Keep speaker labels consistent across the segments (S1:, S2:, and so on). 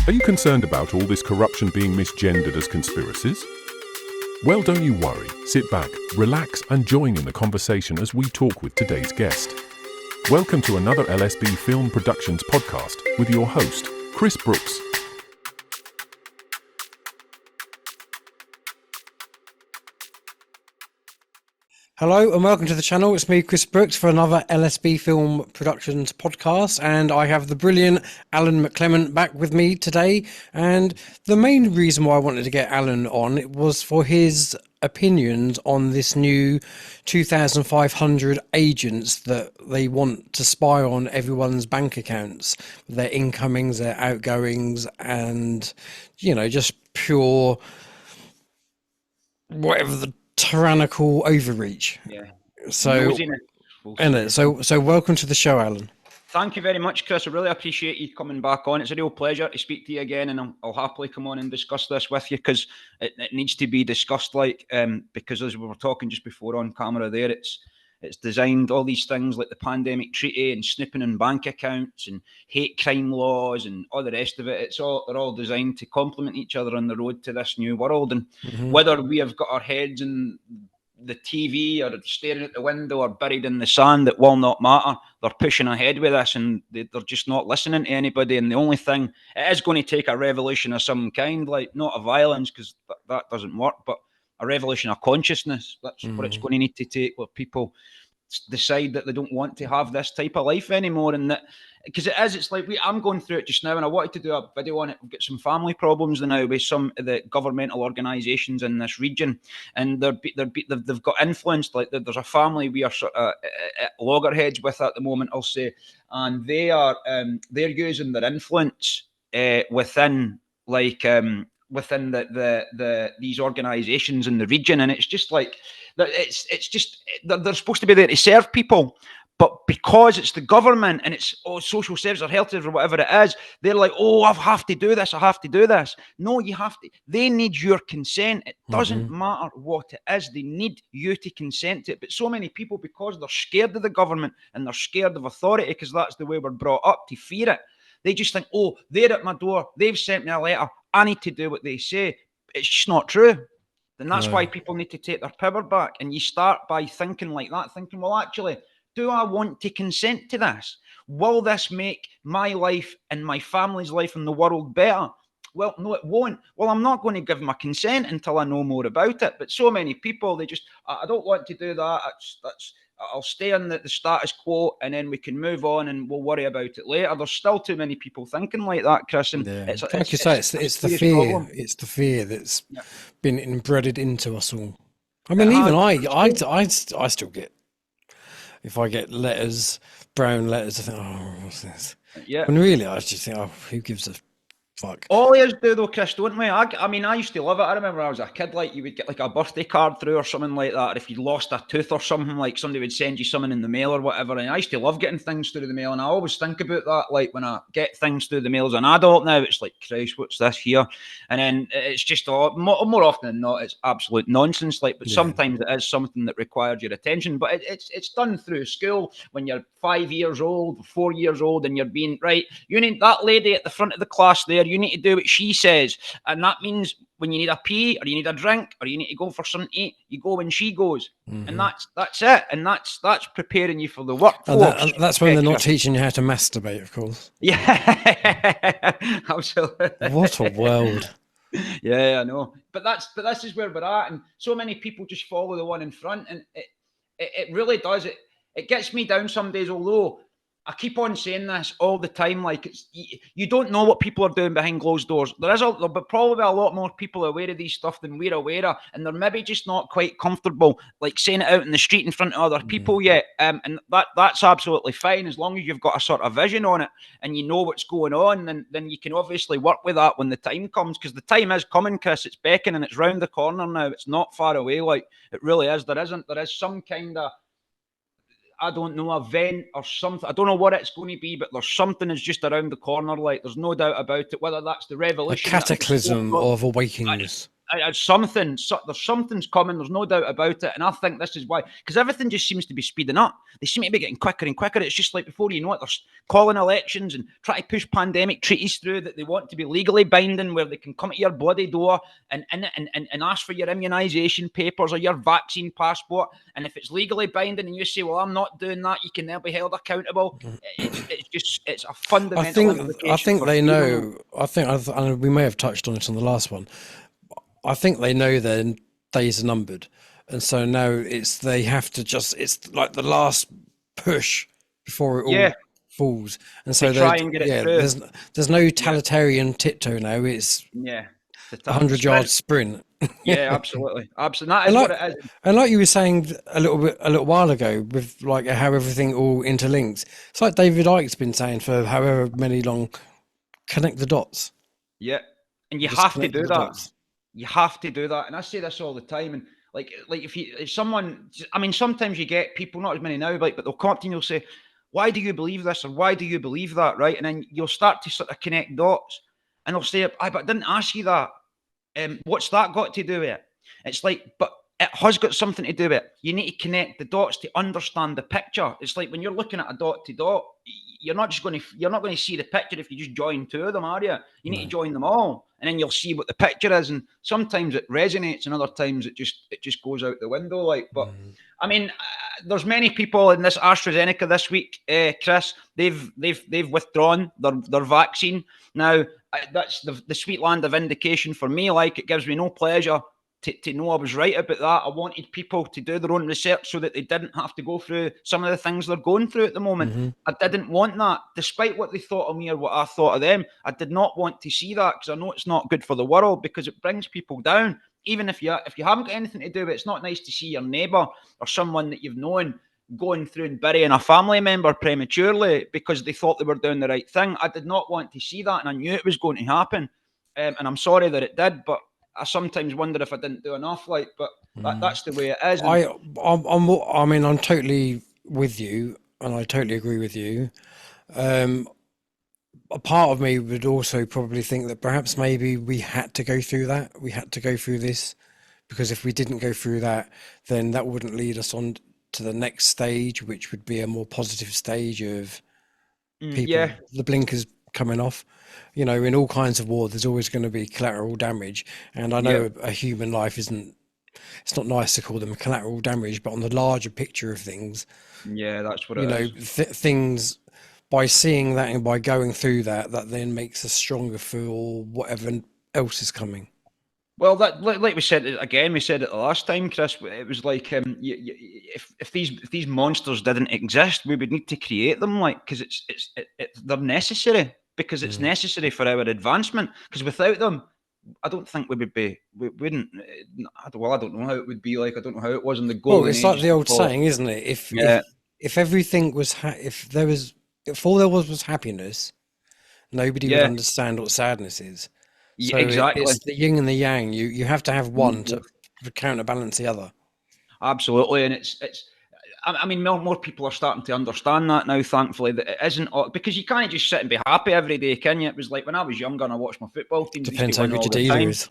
S1: Are you concerned about all this corruption being misgendered as conspiracies? Well, don't you worry. Sit back, relax, and join in the conversation as we talk with today's guest. Welcome to another LSB Film Productions podcast with your host, Chris Brooks.
S2: Hello and welcome to the channel. It's me, Chris Brooks, for another LSB Film Productions podcast, and I have the brilliant Alan McClemont back with me today. And the main reason why I wanted to get Alan on was for his opinions on this new 2,500 agents that they want to spy on everyone's bank accounts, their incomings, their outgoings, and, you know, just pure whatever the tyrannical overreach.
S3: Yeah.
S2: So welcome to the show, Alan.
S3: Thank you very much, Chris. I really appreciate you coming back on. It's a real pleasure to speak to you again, and I'll happily come on and discuss this with you because it needs to be discussed. Because as we were talking just before on camera, there it's designed, all these things like the pandemic treaty and snooping in bank accounts and hate crime laws and all the rest of it. They're all designed to complement each other on the road to this new world. And whether we have got our heads in the TV or staring at the window or buried in the sand, it will not matter. They're pushing ahead with this and they're just not listening to anybody. And the only thing, it is going to take a revolution of some kind, like not a violence, because that doesn't work, but a revolution of consciousness. That's what it's going to need to take, where people decide that they don't want to have this type of life anymore. And that, because it's like I'm going through it just now, and I wanted to do a video on it. We've got some family problems now with some of the governmental organisations in this region, and they've got influenced. Like there's a family we are sort of at loggerheads with at the moment, I'll say, and they're using their influence within these organisations in the region, and it's just like it's just they're supposed to be there to serve people, but because it's the government and it's social service or health service or whatever it is, they're like, I have to do this. No, you have to. They need your consent. It doesn't matter what it is. They need you to consent to it. But so many people, because they're scared of the government and they're scared of authority, because that's the way we're brought up to fear it, they just think, they're at my door, they've sent me a letter, I need to do what they say. It's just not true. And that's why people need to take their power back. And you start by thinking like that, thinking, well, actually, do I want to consent to this? Will this make my life and my family's life in the world better? Well, no, it won't. Well, I'm not going to give my consent until I know more about it. But so many people, they just, I don't want to do that. I'll stay on the status quo, and then we can move on and we'll worry about it later. There's still too many people thinking like that, Chris. And
S2: it's the fear. Problem. It's the fear that's been embedded into us all. I mean, even I still get, if I get letters, brown letters, I think, what's this? Yeah. And really, I just think, who gives a fuck?
S3: All of us do though, Chris, don't we? I mean, I used to love it. I remember when I was a kid, like you would get like a birthday card through or something like that. Or if you lost a tooth or something, like somebody would send you something in the mail or whatever. And I used to love getting things through the mail. And I always think about that, like when I get things through the mail as an adult now, it's like, Christ, what's this here? And then it's just more often than not, it's absolute nonsense. Like, but sometimes it is something that requires your attention. But it's done through school when you're 5 years old, 4 years old, and you're being right. You need that lady at the front of the class there. You need to do what she says, and that means when you need a pee or you need a drink or you need to go for something to eat, you go when she goes, and that's it, and that's preparing you for the workforce.
S2: And that's when they're not teaching you how to masturbate, of course.
S3: Yeah, absolutely.
S2: What a world.
S3: Yeah, I know, but this is where we're at, and so many people just follow the one in front, and it really does. It gets me down some days, although I keep on saying this all the time, like you don't know what people are doing behind closed doors. There'll be probably a lot more people aware of these stuff than we're aware of, and they're maybe just not quite comfortable, like saying it out in the street in front of other people yet. And that's absolutely fine as long as you've got a sort of vision on it and you know what's going on. Then you can obviously work with that when the time comes, because the time is coming, Chris. It's beckoning. It's round the corner now. It's not far away. Like it really is. There is some kind of, I don't know, event or something. I don't know what it's going to be, but there's something that's just around the corner. Like there's no doubt about it. Whether that's the revolution,
S2: a cataclysm of awakenings.
S3: There's something's coming. There's no doubt about it, and I think this is why, because everything just seems to be speeding up. They seem to be getting quicker and quicker. It's just like before you know it, they're calling elections and trying to push pandemic treaties through that they want to be legally binding, where they can come to your bloody door and ask for your immunisation papers or your vaccine passport. And if it's legally binding, and you say, "Well, I'm not doing that," you can then be held accountable. It's a fundamental implication.
S2: I think they know. We may have touched on it on the last one. I think they know their days are numbered, and so now they have to it's like the last push before it all falls, and so
S3: they try and get it through.
S2: There's no totalitarian tiptoe now. It's 100-yard sprint.
S3: Yeah, absolutely. That is what it is.
S2: And like you were saying a little while ago, with like how everything all interlinks. It's like David Icke's been saying for however many long. Connect the dots.
S3: Yeah, and you have to do that. Dots. You have to do that, and I say this all the time. And like if someone, I mean, sometimes you get people, not as many now, but they'll come up to you and they'll say, "Why do you believe this?" or "Why do you believe that?" Right, and then you'll start to sort of connect dots, and they'll say, "But I didn't ask you that. What's that got to do with it?" It's like, but it has got something to do with it. You need to connect the dots to understand the picture. It's like when you're looking at a dot to dot, you're not going to see the picture if you just join two of them, are you? You need to join them all, and then you'll see what the picture is. And sometimes it resonates, and other times it just goes out the window. Like, but I mean, there's many people in this AstraZeneca this week, Chris. They've withdrawn their vaccine now. That's the sweet land of vindication for me. Like, it gives me no pleasure to know I was right about that. I wanted people to do their own research so that they didn't have to go through some of the things they're going through at the moment. I didn't want that. Despite what they thought of me or what I thought of them, I did not want to see that, because I know it's not good for the world, because it brings people down. Even if you haven't got anything to do with it, it's not nice to see your neighbour or someone that you've known going through and burying a family member prematurely because they thought they were doing the right thing. I did not want to see that, and I knew it was going to happen. And I'm sorry that it did, but I sometimes wonder if I didn't do enough. Like, but that's the way it is.
S2: I'm totally with you, and I totally agree with you. A part of me would also probably think that perhaps maybe we had to go through that. We had to go through this, because if we didn't go through that, then that wouldn't lead us on to the next stage, which would be a more positive stage of people, the blinkers coming off. You know, in all kinds of war, there's always going to be collateral damage. And I know a human life it's not nice to call them collateral damage, but on the larger picture of things,
S3: that's what it is.
S2: Things, by seeing that and by going through that then makes us stronger for whatever else is coming.
S3: Well, that like we said it again, we said it the last time, Chris. It was like if these monsters didn't exist, we would need to create them, like, because they're necessary, because it's necessary for our advancement. Because without them, I don't think we wouldn't. Well, I don't know how it would be like. I don't know how it was in the golden age.
S2: It's like the old saying, isn't it? If everything was if all there was happiness, nobody would understand what sadness is. So
S3: exactly.
S2: It's the yin and the yang. You have to have one to counterbalance the other.
S3: Absolutely, and it's. I mean, more people are starting to understand that now, thankfully, that it isn't, because you can't just sit and be happy every day, can you? It was like when I was younger and I watched my football team.
S2: Depends how good your dealer is.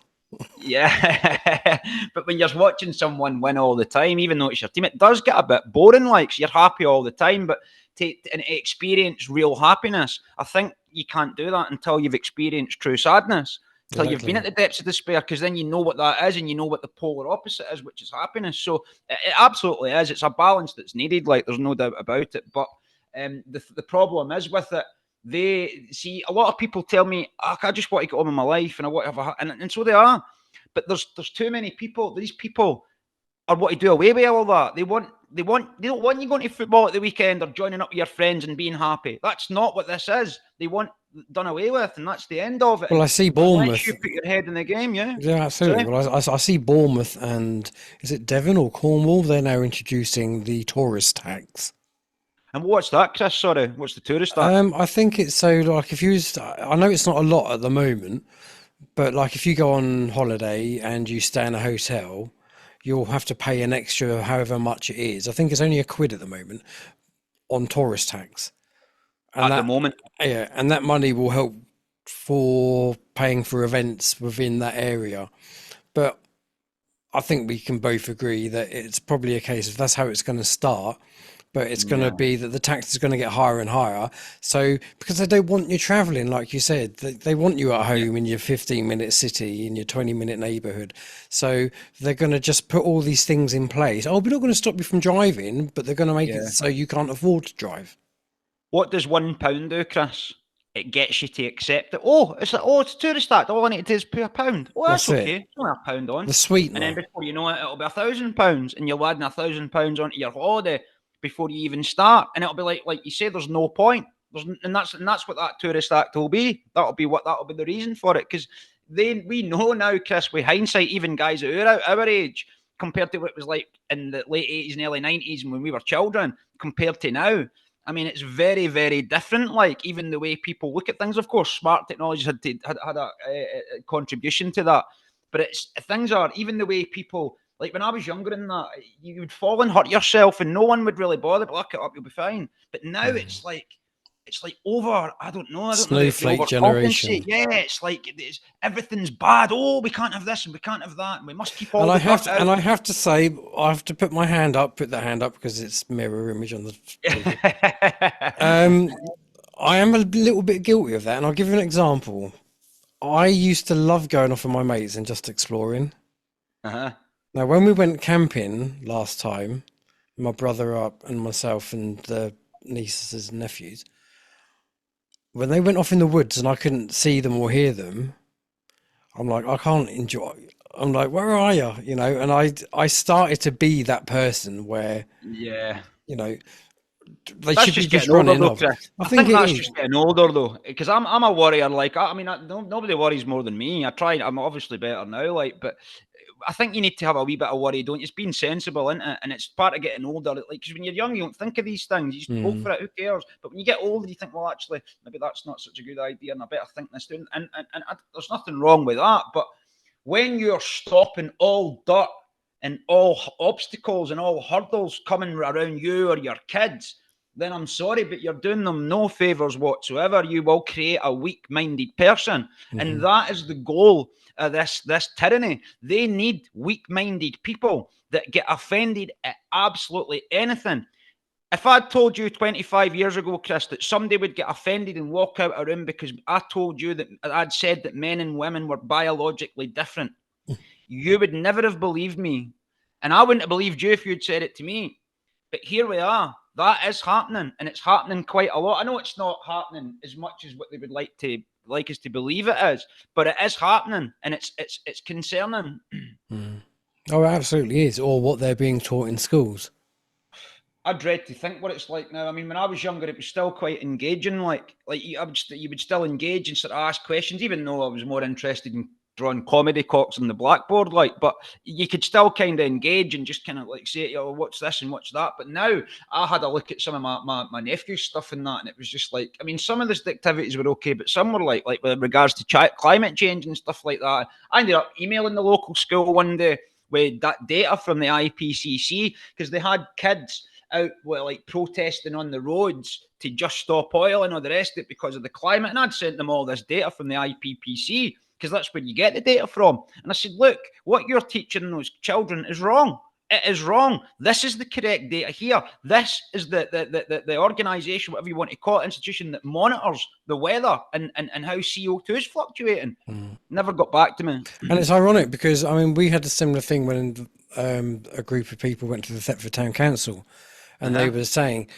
S3: Yeah, but when you're watching someone win all the time, even though it's your team, it does get a bit boring. Like, so you're happy all the time, but to experience real happiness, I think you can't do that until you've experienced true sadness. Until you've been at the depths of despair, because then you know what that is, and you know what the polar opposite is, which is happiness. So it absolutely is. It's a balance that's needed. Like, there's no doubt about it. But the problem is with it. They see, a lot of people tell me, I just want to get on with my life, and I want to have and so they are. But there's too many people. These people are what to do away with all that. They don't want you going to football at the weekend or joining up with your friends and being happy. That's not what this is. They want done away with, and that's the end of it.
S2: Well, I see Bournemouth.
S3: Unless you put your head in the game, yeah,
S2: absolutely. Well, I see Bournemouth, and is it Devon or Cornwall? They're now introducing the tourist tax.
S3: And what's that, Chris? Sorry, what's the tourist tax?
S2: I think it's so, like, I know it's not a lot at the moment, but like if you go on holiday and you stay in a hotel, you'll have to pay an extra however much it is. I think it's only £1 at the moment on tourist tax.
S3: And the moment.
S2: Yeah, and that money will help for paying for events within that area. but I think we can both agree that it's probably a case of that's how it's going to start, but it's going to be that the tax is going to get higher and higher. So because they don't want you traveling, like you said, they want you at home in your 15-minute city, in your 20-minute neighborhood. So they're going to just put all these things in place. Oh, we're not going to stop you from driving, but they're going to make it so you can't afford to drive.
S3: What does £1 do, Chris? It gets you to accept it. Oh, it's tourist act. All I need to do is pay £1. Oh, that's okay. It's only £1 on.
S2: The sweetener.
S3: And then before you know it, it'll be £1,000, and you're adding £1,000 onto your holiday before you even start. And it'll be like you say, there's no point. And that's what that tourist act will be. That'll be the reason for it. Because we know now, Chris, with hindsight, even guys at our age, compared to what it was like in the late 80s and early 90s when we were children, compared to now. I mean, it's very, very different. Like, even the way people look at things. Of course, smart technology had a contribution to that. But things are, even the way people, like when I was younger and that, you would fall and hurt yourself and no one would really bother, but look it up, you'll be fine. But now it's like over, I don't know.
S2: Snowflake generation.
S3: Yeah, it's like everything's bad. Oh, we can't have this and we can't have that, and we must keep all.
S2: And I have to say, I have to put my hand up, put that hand up because it's mirror image on the. I am a little bit guilty of that, and I'll give you an example. I used to love going off with my mates and just exploring. Now, when we went camping last time, my brother up and myself and the nieces and nephews. When they went off in the woods and I couldn't see them or hear them, I'm like, I can't enjoy. I'm like, where are you? You know, and I started to be that person where, you know, they should be just running off.
S3: I think that's just getting older though, because I'm a worrier. Like, I mean, nobody worries more than me. I'm obviously better now. Like, but I think you need to have a wee bit of worry, don't you? It's being sensible, isn't it? And it's part of getting older. Like, because when you're young, you don't think of these things. You just go for it. Who cares? But when you get older, you think, well, actually, maybe that's not such a good idea, and I better think this through. And there's nothing wrong with that. But when you're stopping all dirt and all obstacles and all hurdles coming around you or your kids, then I'm sorry, but you're doing them no favours whatsoever. You will create a weak-minded person. And that is the goal of this tyranny. They need weak-minded people that get offended at absolutely anything. If I'd told you 25 years ago, Chris, that somebody would get offended and walk out of a room because I told you that I'd said that men and women were biologically different, you would never have believed me. And I wouldn't have believed you if you'd said it to me. But here we are. That is happening, and it's happening quite a lot. I know it's not happening as much as what they would like us to believe it is, but it is happening, and it's concerning.
S2: Oh, it absolutely is. Or what they're being taught in schools.
S3: I dread to think what it's like now. I mean, when I was younger, it was still quite engaging. Like you would still engage and sort of ask questions, even though I was more interested in drawing comedy cocks on the blackboard, but you could still kind of engage and just kind of like say, oh, what's this and what's that. But now I had a look at some of my nephew's stuff and that, and it was just like, I mean, some of the activities were okay, but some were like with regards to climate change and stuff like that. I ended up emailing the local school one day with that data from the IPCC because they had kids out like protesting on the roads to just stop oil and all the rest of it because of the climate. And I'd sent them all this data from the IPCC because that's where you get the data from. And I said, look, what you're teaching those children is wrong. It is wrong. This is the correct data here. This is the organisation, whatever you want to call it, institution that monitors the weather and how CO2 is fluctuating. Never got back to me.
S2: And it's ironic because, I mean, we had a similar thing when a group of people went to the Thetford Town Council. And they were saying,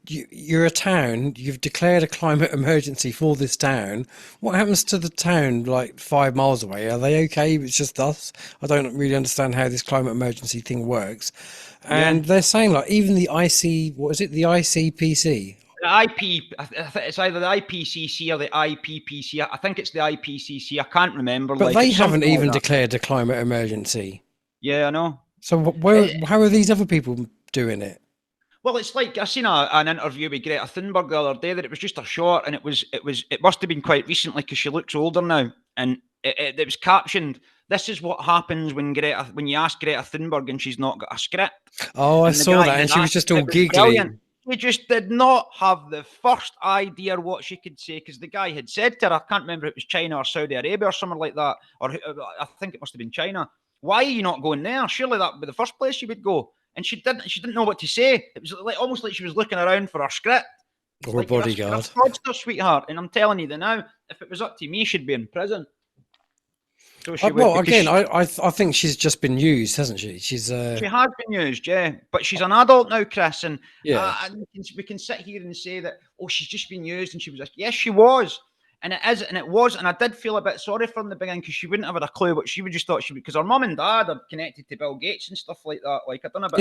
S2: you're a town, you've declared a climate emergency for this town. What happens to the town like 5 miles away? Are they okay? It's just us. I don't really understand how this climate emergency thing works. And they're saying like even the the ICPC?
S3: It's either the IPCC or the IPPC. I think it's the IPCC. I can't remember.
S2: But they haven't even declared a climate emergency.
S3: Yeah, I know.
S2: So how are these other people doing it?
S3: Well, it's like I seen an interview with Greta Thunberg the other day that it was just a short, and it must have been quite recently because she looks older now, and it was captioned, "This is what happens when you ask Greta Thunberg and she's not got a script."
S2: Oh, I saw that, and she was just all giggly.
S3: She just did not have the first idea what she could say because the guy had said to her, I can't remember if it was China or Saudi Arabia or something like that, or I think it must have been China. Why are you not going there? Surely that would be the first place you would go. And she didn't know what to say. It was like almost like she was looking around for her script. It's
S2: Or
S3: like
S2: a bodyguard.
S3: you're a fraudster, sweetheart. And I'm telling you that now, if it was up to me, she'd be in prison. So she would,
S2: Well, again,
S3: she,
S2: I think she's just been used, hasn't she? She's
S3: she has been used, yeah. But she's an adult now, Chris. And
S2: yeah.
S3: we can sit here and say that, oh, she's just been used and she was like, yes, she was. And it is, and it was, and I did feel a bit sorry for her in the beginning because she wouldn't have had a clue what she would just thought she would, because her mum and dad are connected to Bill Gates and stuff like that. Like, I don't know about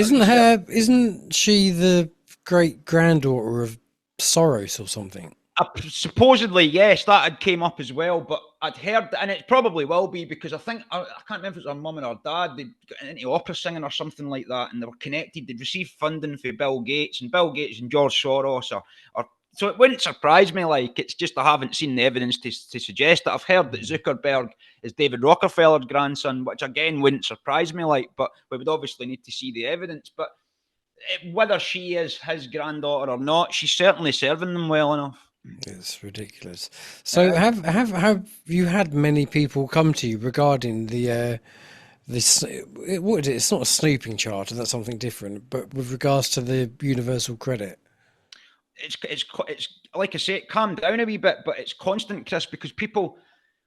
S2: Isn't she the great granddaughter of Soros or something?
S3: Supposedly, yes, that had came up as well, but I'd heard, and it probably will be because I think, I can't remember if it was her mum and her dad, they'd got into opera singing or something like that, and they were connected, they'd received funding for Bill Gates, and Bill Gates and George Soros are so it wouldn't surprise me, like, it's just I haven't seen the evidence to suggest that. I've heard that Zuckerberg is David Rockefeller's grandson, which again wouldn't surprise me, like, but we would obviously need to see the evidence, but whether she is his granddaughter or not, she's certainly serving them well enough.
S2: It's ridiculous. So have you had many people come to you regarding the this? What is it? It's not a snooping charter. That's something different. But with regards to the Universal Credit,
S3: it's like I say, it calmed down a wee bit, but it's constant, Chris, because people,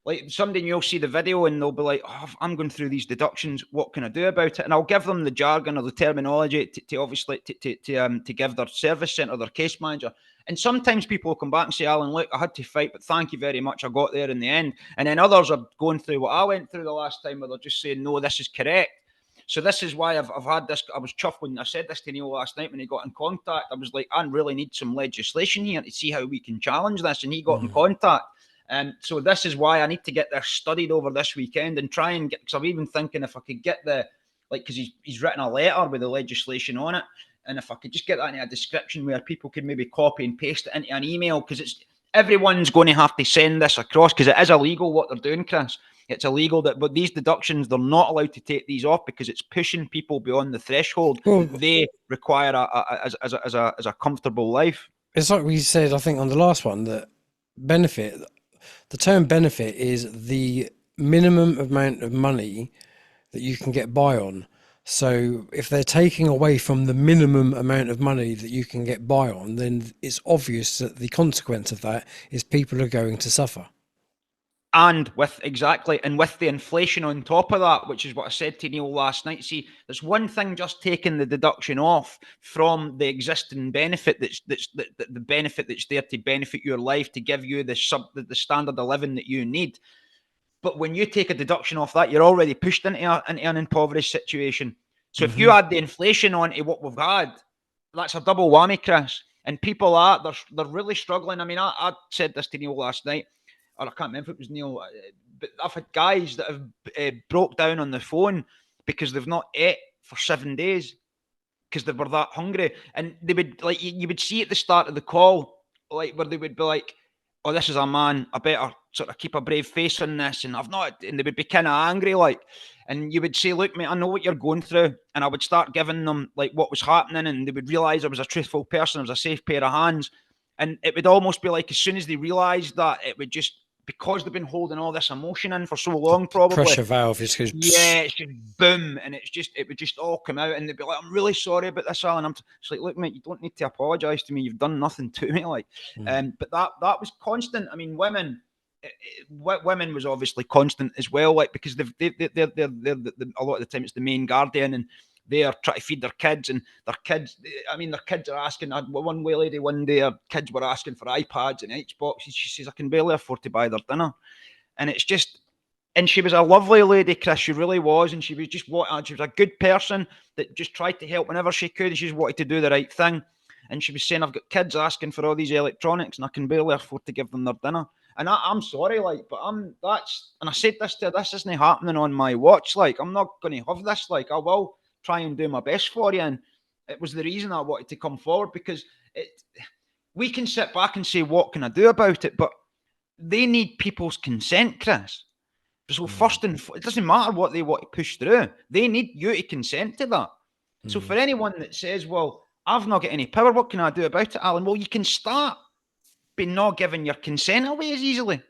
S3: like somebody, you'll see the video and they'll be like, oh, I'm going through these deductions, what can I do about it? And I'll give them the jargon or the terminology to obviously to give their service centre, their case manager. And sometimes people will come back and say, Alan, look, I had to fight, but thank you very much, I got there in the end. And then others are going through what I went through the last time, where they're just saying, no, this is correct. So this is why I've had this. I was chuffed when I said this to Neil last night when he got in contact. I was like, I really need some legislation here to see how we can challenge this. And he got in contact. And so this is why I need to get this studied over this weekend and try and get, because I'm even thinking if I could get because he's written a letter with the legislation on it. And if I could just get that in a description where people could maybe copy and paste it into an email, because everyone's going to have to send this across, because it is illegal what they're doing, Chris. It's illegal but these deductions, they're not allowed to take these off because it's pushing people beyond the threshold they require as a comfortable life.
S2: It's like we said, I think, on the last one, that benefit, the term benefit is the minimum amount of money that you can get by on. So if they're taking away from the minimum amount of money that you can get by on, then it's obvious that the consequence of that is people are going to suffer.
S3: And with the inflation on top of that, which is what I said to Neil last night. See, there's one thing just taking the deduction off from the existing benefit that's the benefit that's there to benefit your life, to give you the standard of living that you need. But when you take a deduction off that, you're already pushed into an impoverished situation. So if you add the inflation onto what we've had, that's a double whammy, Chris. And people they're really struggling. I mean, I said this to Neil last night, or I can't remember if it was Neil, but I've had guys that have broke down on the phone because they've not ate for 7 days because they were that hungry. And they would, like, you would see at the start of the call, like, where they would be like, oh, this is a man, I better sort of keep a brave face on this, and and they would be kind of angry, like, and you would say, look, mate, I know what you're going through, and I would start giving them, like, what was happening, and they would realise I was a truthful person, I was a safe pair of hands, and it would almost be like, as soon as they realised that, it would just, because they've been holding all this emotion in for so long, probably.
S2: Pressure valve just goes.
S3: Yeah, it's just boom, and it would just all come out, and they'd be like, "I'm really sorry about this, Alan." It's like, look, mate, you don't need to apologise to me. You've done nothing to me, like. But that was constant. I mean, women was obviously constant as well, like, because they're a lot of the time it's the main guardian, and they are trying to feed their kids, and their kids are asking. One lady one day, her kids were asking for iPads and Xboxes. She says, I can barely afford to buy their dinner. And it's just, and she was a lovely lady, Chris, she really was, and she was a good person that just tried to help whenever she could. She just wanted to do the right thing. And she was saying, I've got kids asking for all these electronics and I can barely afford to give them their dinner. And I'm sorry, like, but and I said this to her, this isn't happening on my watch. Like, I'm not going to have this. Like, I will try and do my best for you. And it was the reason I wanted to come forward, because we can sit back and say, what can I do about it? But they need people's consent, Chris. So first and it doesn't matter what they want to push through. They need you to consent to that. So for anyone that says, well, I've not got any power, what can I do about it, Alan? Well, you can start by not giving your consent away as easily,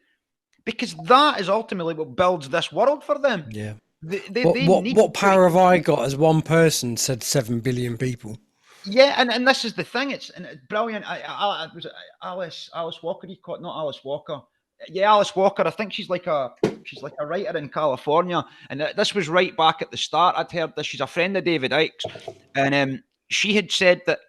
S3: because that is ultimately what builds this world for them.
S2: Yeah.
S3: They need
S2: What
S3: to be.
S2: power have I got as one person said 7 billion people?
S3: Yeah, and this is the thing. It's brilliant. Was it Alice Walker? You caught not Alice Walker. Yeah, Alice Walker. I think she's like a writer in California, and this was right back at the start. I'd heard this. She's a friend of David Icke's, and she had said that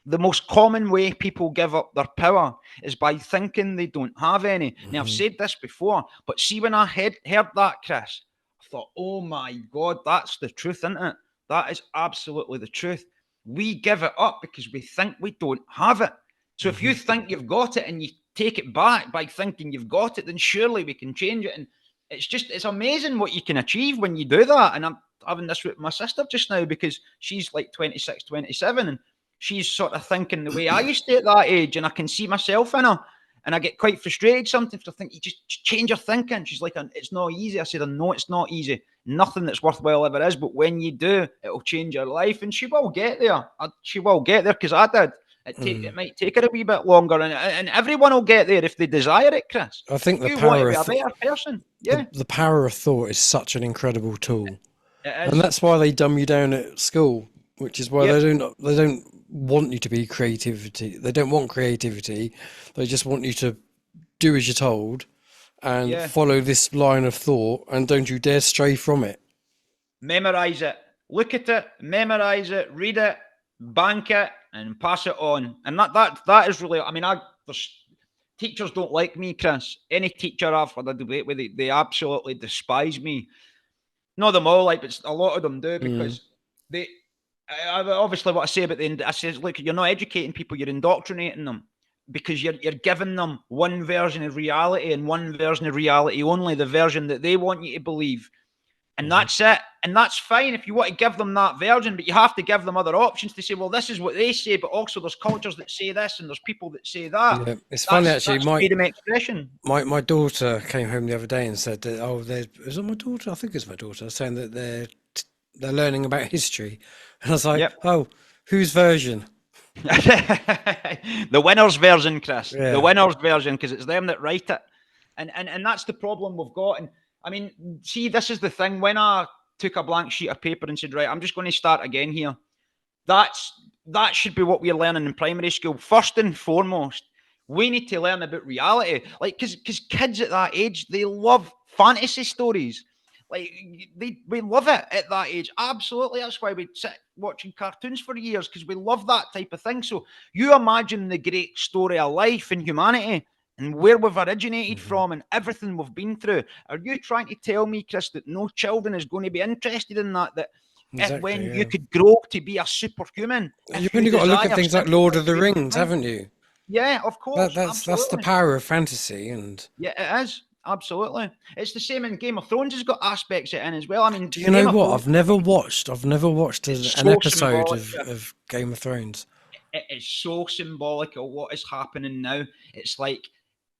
S3: the most common way people give up their power is by thinking they don't have any. Now, I've said this before, but see, when I heard that, Chris, I thought, oh my God, that's the truth, isn't it? That is absolutely the truth. We give it up because we think we don't have it. So if you think you've got it and you take it back by thinking you've got it, then surely we can change it. And it's amazing what you can achieve when you do that. And I'm having this with my sister just now because she's like 26, 27, and she's sort of thinking the way I used to at that age, and I can see myself in her. And I get quite frustrated sometimes to think, you just change your thinking. She's like, it's not easy. I said, no, it's not easy. Nothing that's worthwhile ever is. But when you do, it'll change your life. And she will get there. She will get there because I did. It might take her a wee bit longer. And everyone will get there if they desire it, Chris.
S2: I think the
S3: you
S2: power
S3: want to be a better person. Yeah.
S2: The power of thought is such an incredible tool.
S3: It is.
S2: And that's why they dumb you down at school, which is why they don't want you to be creativity. They don't want creativity. They just want you to do as you're told and follow this line of thought, and don't you dare stray from it.
S3: Memorize it. Look at it, memorize it, read it, bank it, and pass it on. And that is really, I mean, teachers don't like me, Chris. Any teacher I've had a debate with, they absolutely despise me. Not them all, but a lot of them do, because obviously what I say about I says, look, you're not educating people, you're indoctrinating them, because you're giving them one version of reality, and one version of reality only, the version that they want you to believe. And that's it. And that's fine if you want to give them that version, but you have to give them other options to say, well, this is what they say, but also there's cultures that say this and there's people that say that.
S2: Yeah, it's funny actually.
S3: Freedom of expression.
S2: My daughter came home the other day and said that, is it my daughter? I think it's my daughter, saying that they're learning about history. And I was like, oh, whose version?
S3: The winner's version, Chris. Yeah. The winner's version, because it's them that write it. And that's the problem we've got. And I mean, see, this is the thing. When I took a blank sheet of paper and said, right, I'm just going to start again here, that should be what we're learning in primary school. First and foremost, we need to learn about reality. Like, because kids at that age, they love fantasy stories. Like, we love it at that age. Absolutely. That's why we sit watching cartoons for years, because we love that type of thing. So you imagine the great story of life and humanity and where we've originated from and everything we've been through. Are you trying to tell me, Chris, that no children is going to be interested in that? Exactly, you could grow to be a superhuman?
S2: You've only got to look at things like Lord of the Rings, haven't you?
S3: Yeah, of course.
S2: That's the power of fantasy. And
S3: yeah, it is. Absolutely. It's the same in Game of Thrones. Has got aspects of it in as well. I mean,
S2: do you know what? I've never watched an episode of Game of Thrones.
S3: It is so symbolic of what is happening now. It's like,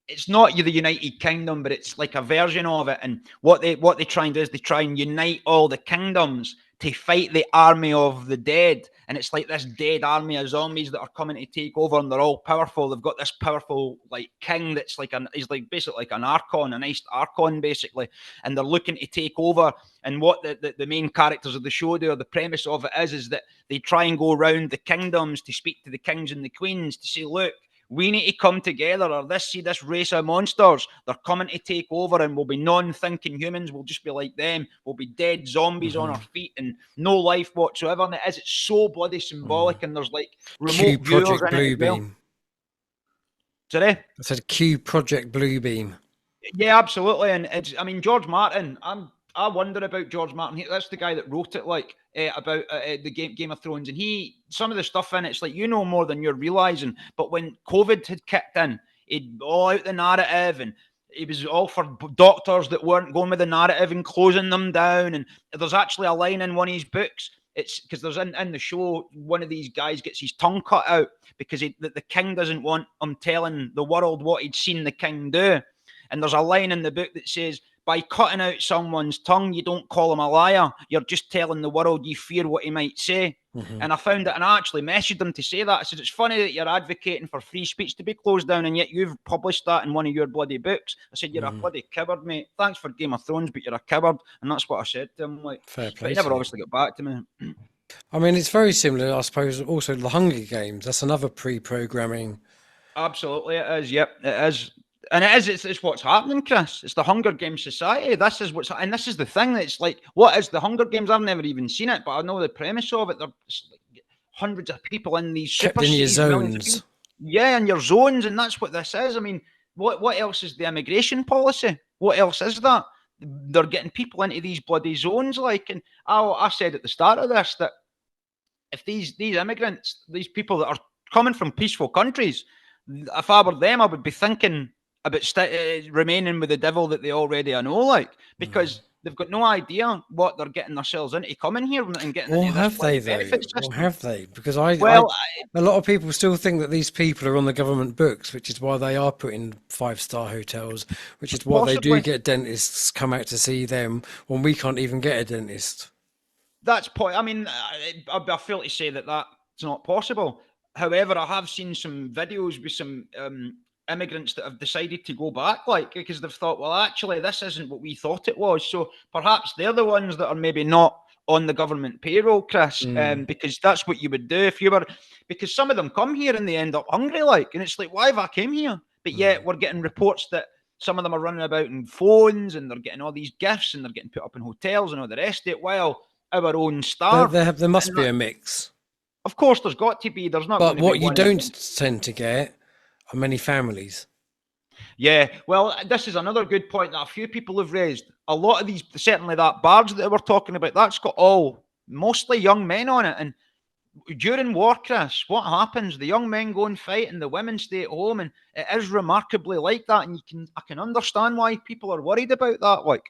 S3: it's not the United Kingdom, but it's like a version of it. And what they try and do is they try and unite all the kingdoms to fight the army of the dead. And it's like this dead army of zombies that are coming to take over, and they're all powerful. They've got this powerful like king that's like he's like basically like an archon, a nice archon basically, and they're looking to take over. And what the main characters of the show do, or the premise of it is that they try and go around the kingdoms to speak to the kings and the queens to say, look, we need to come together, or this race of monsters, they're coming to take over, and we'll be non-thinking humans. We'll just be like them. We'll be dead zombies on our feet and no life whatsoever. And it's so bloody symbolic. And there's like remote viewers in it as well. Sorry?
S2: I said Q Project Bluebeam.
S3: Yeah, absolutely. And George Martin, I wonder about George Martin. That's the guy that wrote it, about the Game of Thrones. And some of the stuff in it's like, more than you're realising. But when COVID had kicked in, he'd all out the narrative, and it was all for doctors that weren't going with the narrative and closing them down. And there's actually a line in one of his books. It's because there's in the show, one of these guys gets his tongue cut out because the king doesn't want him telling the world what he'd seen the king do. And there's a line in the book that says, by cutting out someone's tongue, you don't call him a liar. You're just telling the world you fear what he might say. And I found it, and I actually messaged them to say that. I said, it's funny that you're advocating for free speech to be closed down, and yet you've published that in one of your bloody books. I said, you're a bloody coward, mate. Thanks for Game of Thrones, but you're a coward. And that's what I said to him. Like,
S2: Fair
S3: but
S2: play
S3: he never
S2: to you.
S3: obviously got back to me.
S2: I mean, it's very similar, I suppose, also the Hunger Games. That's another pre-programming.
S3: Absolutely, it is. Yep, it is. And it's what's happening, Chris. It's the Hunger Games society. This is what's, and this is the thing that's like, what is the Hunger Games? I've never even seen it, but I know the premise of it. There's like hundreds of people in these
S2: Kept
S3: super
S2: in your
S3: cities, millions of
S2: zones.
S3: people. Yeah, in your zones, and that's what this is. I mean, what else is the immigration policy? What else is that? They're getting people into these bloody zones, like, and I said at the start of this that if these immigrants, these people that are coming from peaceful countries, if I were them, I would be thinking about remaining with the devil that they already know, like, because they've got no idea what they're getting themselves into coming here and getting
S2: Or
S3: into this
S2: have they, though?
S3: benefit
S2: Or
S3: system.
S2: have they? Because
S3: Well,
S2: a lot of people still think that these people are on the government books, which is why they are put in five-star hotels, which is why they do
S3: Possibly.
S2: get dentists come out to see them when we can't even get a dentist.
S3: That's I mean, I feel to say that that's not possible. However, I have seen some videos with some immigrants that have decided to go back, like, because they've thought, well, actually, this isn't what we thought it was. So perhaps they're the ones that are maybe not on the government payroll, Chris, because that's what you would do if you were, because some of them come here and they end up hungry, like, and it's like, why have I came here? But yet we're getting reports that some of them are running about in phones and they're getting all these gifts and they're getting put up in hotels and all the rest of it, while our own starve.
S2: There must be a mix.
S3: Of course, there's got to be. There's not.
S2: But
S3: going to
S2: what
S3: be
S2: you
S3: one
S2: don't tend to get are many families.
S3: Yeah, well, this is another good point that a few people have raised. A lot of these, certainly that barge that we're talking about, that's got mostly young men on it. And during war, Chris, what happens? The young men go and fight and the women stay at home. And it is remarkably like that. And I can understand why people are worried about that. Like,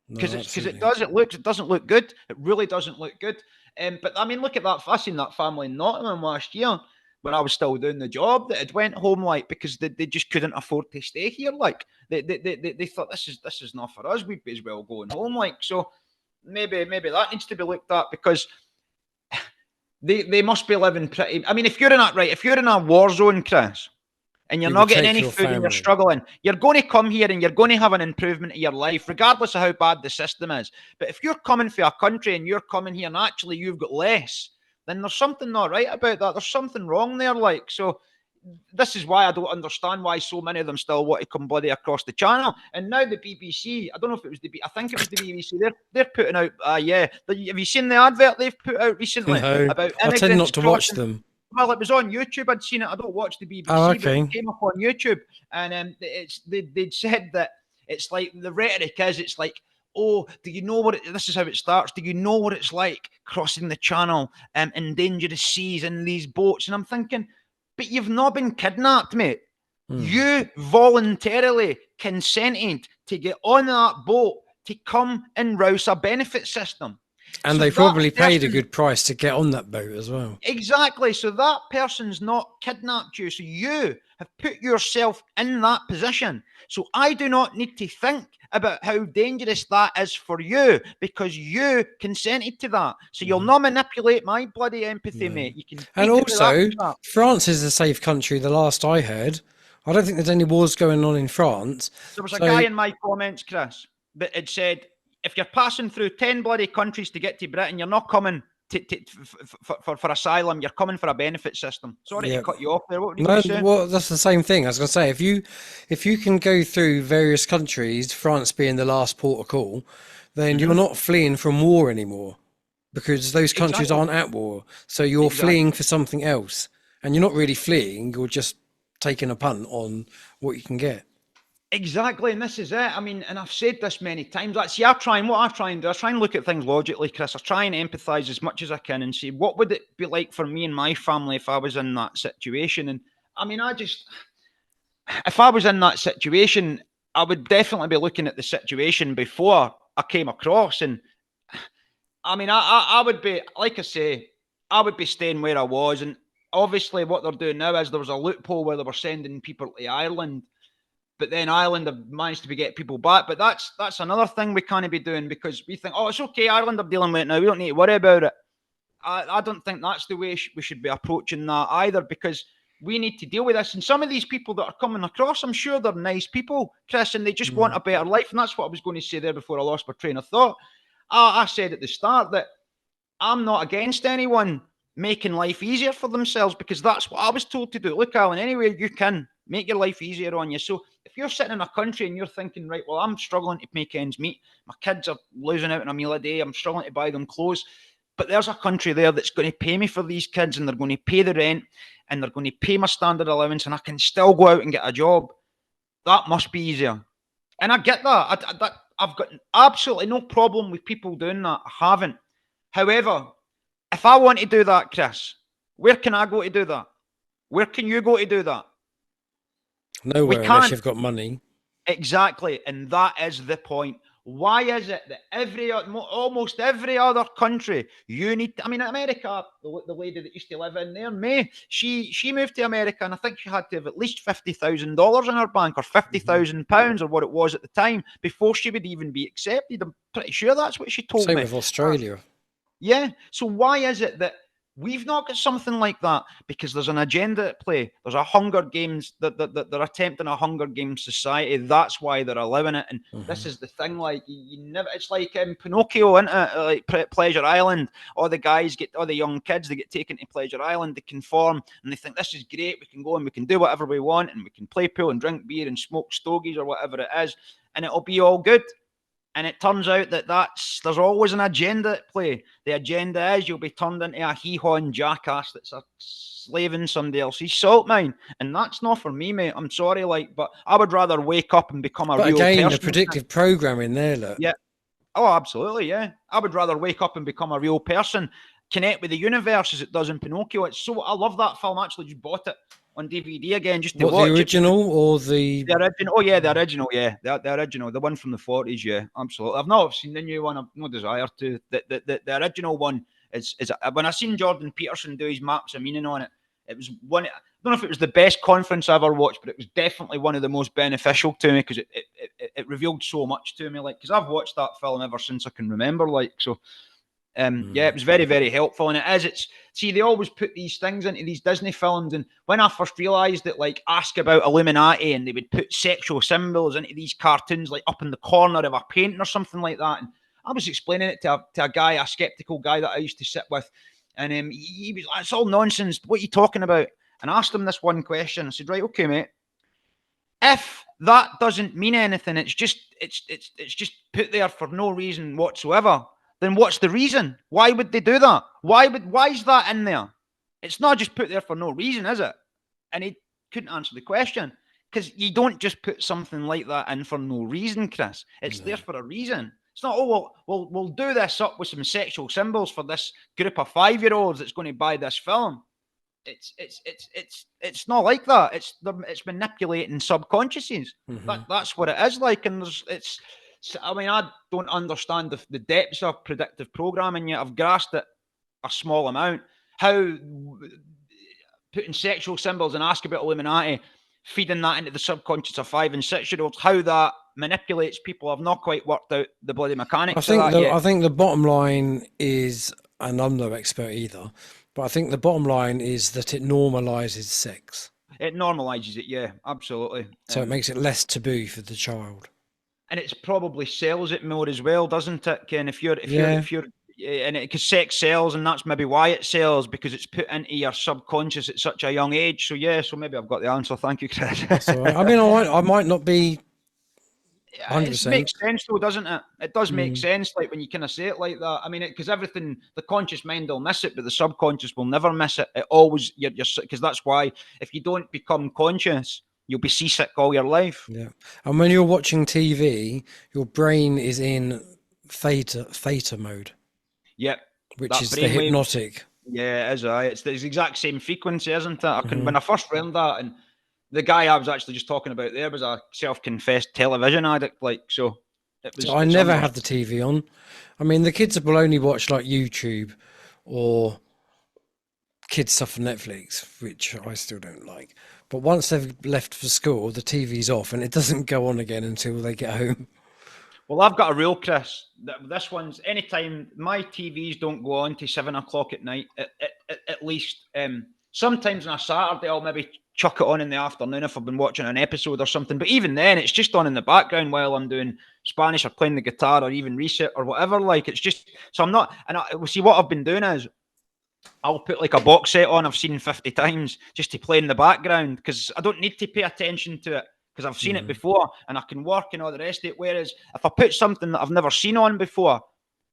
S3: because it doesn't look good. It really doesn't look good. But I mean, look at that. I seen that family in Nottingham last year when I was still doing the job, that had went home, like, because they just couldn't afford to stay here. Like, they thought, this is not for us. We'd be as well going home. Like, so maybe that needs to be looked at, because they must be living pretty. I mean, if you're in a war zone, Chris, and you're not getting any food and you're struggling, you're going to come here and you're going to have an improvement in your life, regardless of how bad the system is. But if you're coming for a country and you're coming here and actually you've got less, then there's something not right about that. There's something wrong there. Like, so this is why I don't understand why so many of them still want to come bloody across the channel. And now the BBC, I don't know if it was I think it was the BBC, they're putting out, have you seen the advert they've put out recently?
S2: No,
S3: about
S2: I tend not to watch them.
S3: Well, it was on YouTube. I'd seen it. I don't watch the BBC,
S2: okay.
S3: But it came up on YouTube. And they'd said that it's like, the rhetoric is, it's like, oh, do you know what this is how it starts? Do you know what it's like crossing the channel in dangerous seas in these boats? And I'm thinking, but you've not been kidnapped, mate. You voluntarily consented to get on that boat to come and rouse a benefit system.
S2: And they probably paid a good price to get on that boat as well.
S3: Exactly. So that person's not kidnapped you. So you have put yourself in that position. So I do not need to think about how dangerous that is for you, because you consented to that. So you'll not manipulate my bloody empathy, mate. You can.
S2: And also, France is a safe country, the last I heard. I don't think there's any wars going on in France.
S3: There was a guy in my comments, Chris, that had said, if you're passing through 10 bloody countries to get to Britain, you're not coming for asylum, you're coming for a benefit system. Sorry to cut you off there. What were you going to say?
S2: Well, that's the same thing. I was going to say, if you can go through various countries, France being the last port of call, then you're not fleeing from war anymore, because those countries aren't at war. So you're fleeing for something else, and you're not really fleeing. You're just taking a punt on what you can get.
S3: Exactly, and this is it. I mean, and I've said this many times. Like, see, I try and look at things logically, Chris. I try and empathise as much as I can and see what would it be like for me and my family if I was in that situation. And I mean, if I was in that situation, I would definitely be looking at the situation before I came across. And I mean, I would be, like I say, I would be staying where I was. And obviously what they're doing now is there was a loophole where they were sending people to Ireland. But then Ireland have managed to get people back. But that's another thing we can't be doing, because we think, oh, it's okay, Ireland are dealing with it now, we don't need to worry about it. I don't think that's the way we should be approaching that either, because we need to deal with this. And some of these people that are coming across, I'm sure they're nice people, Chris, and they just want a better life. And that's what I was going to say there before I lost my train of thought. I said at the start that I'm not against anyone making life easier for themselves, because that's what I was told to do. Look, Alan, anywhere you can, make your life easier on you. So if you're sitting in a country and you're thinking, right, well, I'm struggling to make ends meet, my kids are losing out on a meal a day, I'm struggling to buy them clothes, but there's a country there that's going to pay me for these kids, and they're going to pay the rent, and they're going to pay my standard allowance, and I can still go out and get a job. That must be easier. And I get that. I've got absolutely no problem with people doing that. I haven't. However, if I want to do that, Chris, where can I go to do that? Where can you go to do that?
S2: Nowhere, unless you've got money.
S3: Exactly. And that is the point. Why is it that almost every other country, America, the lady that used to live in there, May, she moved to America, and I think she had to have at least $50,000 in her bank, or £50,000, or what it was at the time, before she would even be accepted. I'm pretty sure that's what she told me.
S2: Same with Australia.
S3: Yeah. So why is it that we've not got something like that? Because there's an agenda at play. There's a Hunger Games, that they're attempting a Hunger Games society. That's why they're allowing it. And this is the thing, like, you never, it's like Pinocchio, isn't it? Like Pleasure Island. All the young kids, they get taken to Pleasure Island, they conform, and they think this is great. We can go and we can do whatever we want, and we can play pool and drink beer and smoke stogies or whatever it is, and it'll be all good. And it turns out that there's always an agenda at play. The agenda is you'll be turned into a hee-haw jackass that's a slave in somebody else's salt mine. And that's not for me, mate. I'm sorry, but I would rather wake up and become a real person. But
S2: again, the predictive programming there, look.
S3: Yeah. Oh, absolutely, yeah. I would rather wake up and become a real person, connect with the universe as it does in Pinocchio. I love that film. I actually just bought it on DVD again, just to watch
S2: the original
S3: it.
S2: Or the
S3: original? Oh yeah, the original. Yeah, the original, the one from the 40s. Yeah, absolutely. I've not seen the new one. I've no desire to. The original one is when I seen Jordan Peterson do his maps of meaning on it. It was one. I don't know if it was the best conference I ever watched, but it was definitely one of the most beneficial to me, because it revealed so much to me. Like, because I've watched that film ever since I can remember. Like, so. Yeah, it was very, very helpful. And they always put these things into these Disney films. And when I first realised that, like, ask about Illuminati, and they would put sexual symbols into these cartoons, like up in the corner of a painting or something like that. And I was explaining it to a guy, a skeptical guy that I used to sit with. And he was like, it's all nonsense. What are you talking about? And I asked him this one question. I said, right, okay, mate. If that doesn't mean anything, it's just put there for no reason whatsoever, then what's the reason? Why would they do that? Why is that in there? It's not just put there for no reason, is it? And he couldn't answer the question, because you don't just put something like that in for no reason, Chris. It's there for a reason. It's not, we'll do this up with some sexual symbols for this group of 5-year-olds that's going to buy this film. It's not like that. It's manipulating subconsciouses. That's what it is like. And I don't understand the depths of predictive programming yet. I've grasped it a small amount. How putting sexual symbols and ask about Illuminati, feeding that into the subconscious of 5- and 6-year-olds, how that manipulates people, I've not quite worked out the bloody mechanics of that yet.
S2: I think the bottom line is, and I'm no expert either, but I think the bottom line is that it normalises sex.
S3: It normalises it, yeah, absolutely.
S2: So it makes it less taboo for the child.
S3: And it's probably sells it more as well, doesn't it, Ken? If you're and because sex sells, and that's maybe why it sells, because it's put into your subconscious at such a young age. So yeah, so maybe I've got the answer. Thank you, Chris.
S2: I mean, I might not be 100%.
S3: It makes sense though, doesn't it? It does make sense, like when you kind of say it like that. I mean, because everything, the conscious mind will miss it, but the subconscious will never miss it. It always, because that's why if you don't become conscious, you'll be seasick all your life.
S2: Yeah. And when you're watching TV, your brain is in theta mode.
S3: Yep.
S2: Which is the hypnotic.
S3: Yeah, it is. It's the exact same frequency, isn't it? When I first learned that, and the guy I was actually just talking about there was a self-confessed television addict, like, so.
S2: I never had the TV on. I mean, the kids will only watch like YouTube or kids stuff on Netflix, which I still don't like. But once they've left for school, the TV's off and it doesn't go on again until they get home.
S3: Well, I've got a rule, Chris. This one's anytime my TVs don't go on to 7 o'clock at night, at least. Sometimes on a Saturday, I'll maybe chuck it on in the afternoon if I've been watching an episode or something. But even then, it's just on in the background while I'm doing Spanish or playing the guitar or even reset or whatever. Like, it's just, so I'm not, and see, what I've been doing is I'll put like a box set on I've seen 50 times just to play in the background because I don't need to pay attention to it because I've seen it before and I can work and all the rest of it. Whereas if I put something that I've never seen on before,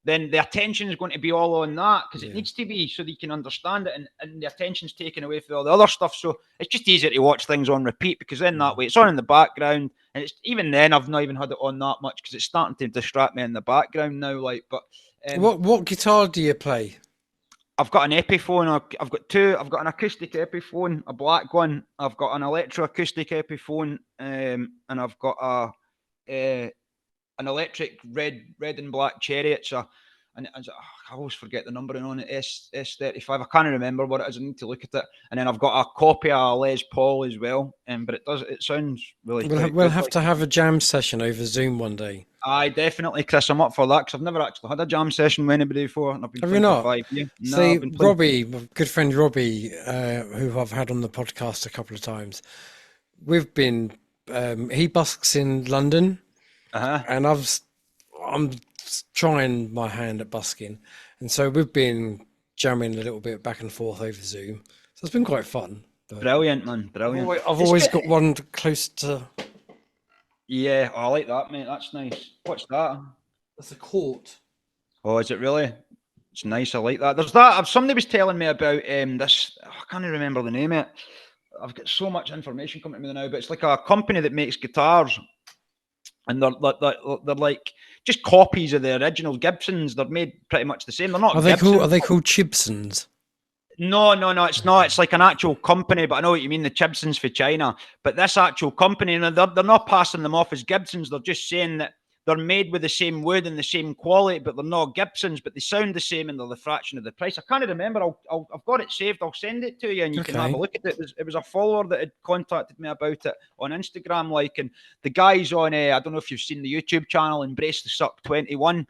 S3: then the attention is going to be all on that because it needs to be so that you can understand it, and the attention's taken away from all the other stuff. So it's just easier to watch things on repeat because then that way it's on in the background, and it's even then I've not even had it on that much because it's starting to distract me in the background now. Like, but
S2: what guitar do you play?
S3: I've got an Epiphone. I've got two. I've got an acoustic Epiphone, a black one. I've got an electroacoustic Epiphone, and I've got an electric red and black Cherry. I always forget the numbering on it. S35. I can't remember what it is. I need to look at it. And then I've got a copy of a Les Paul as well. But it sounds really.
S2: We'll have to have a jam session over Zoom one day.
S3: Aye, definitely, Chris. I'm up for that because I've never actually had a jam session with anybody before. And I've been
S2: have you not?
S3: For 5 years.
S2: See, Robbie, my good friend Robbie, who I've had on the podcast a couple of times, we've been. He busks in London, and I'm trying my hand at busking, and so we've been jamming a little bit back and forth over Zoom. So it's been quite fun.
S3: Brilliant, man! Brilliant.
S2: I've always got one close to.
S3: Yeah, I like that, mate. That's nice. What's that?
S2: That's a court.
S3: Oh, is it really? It's nice. I like that. There's that. Somebody was telling me about this. I can't even remember the name of it. I've got so much information coming to me now, but it's like a company that makes guitars, and they're like just copies of the original Gibsons. They're made pretty much the same. They're not.
S2: Are they called Chibsons?
S3: No, it's not. It's like an actual company, but I know what you mean, the Chibsons for China. But this actual company, they're not passing them off as Gibsons. They're just saying that they're made with the same wood and the same quality, but they're not Gibsons, but they sound the same and they're the fraction of the price. I can't remember. I've got it saved. I'll send it to you and you can have a look at it. It was a follower that had contacted me about it on Instagram, and the guys on, I don't know if you've seen the YouTube channel, Embrace the Suck 21.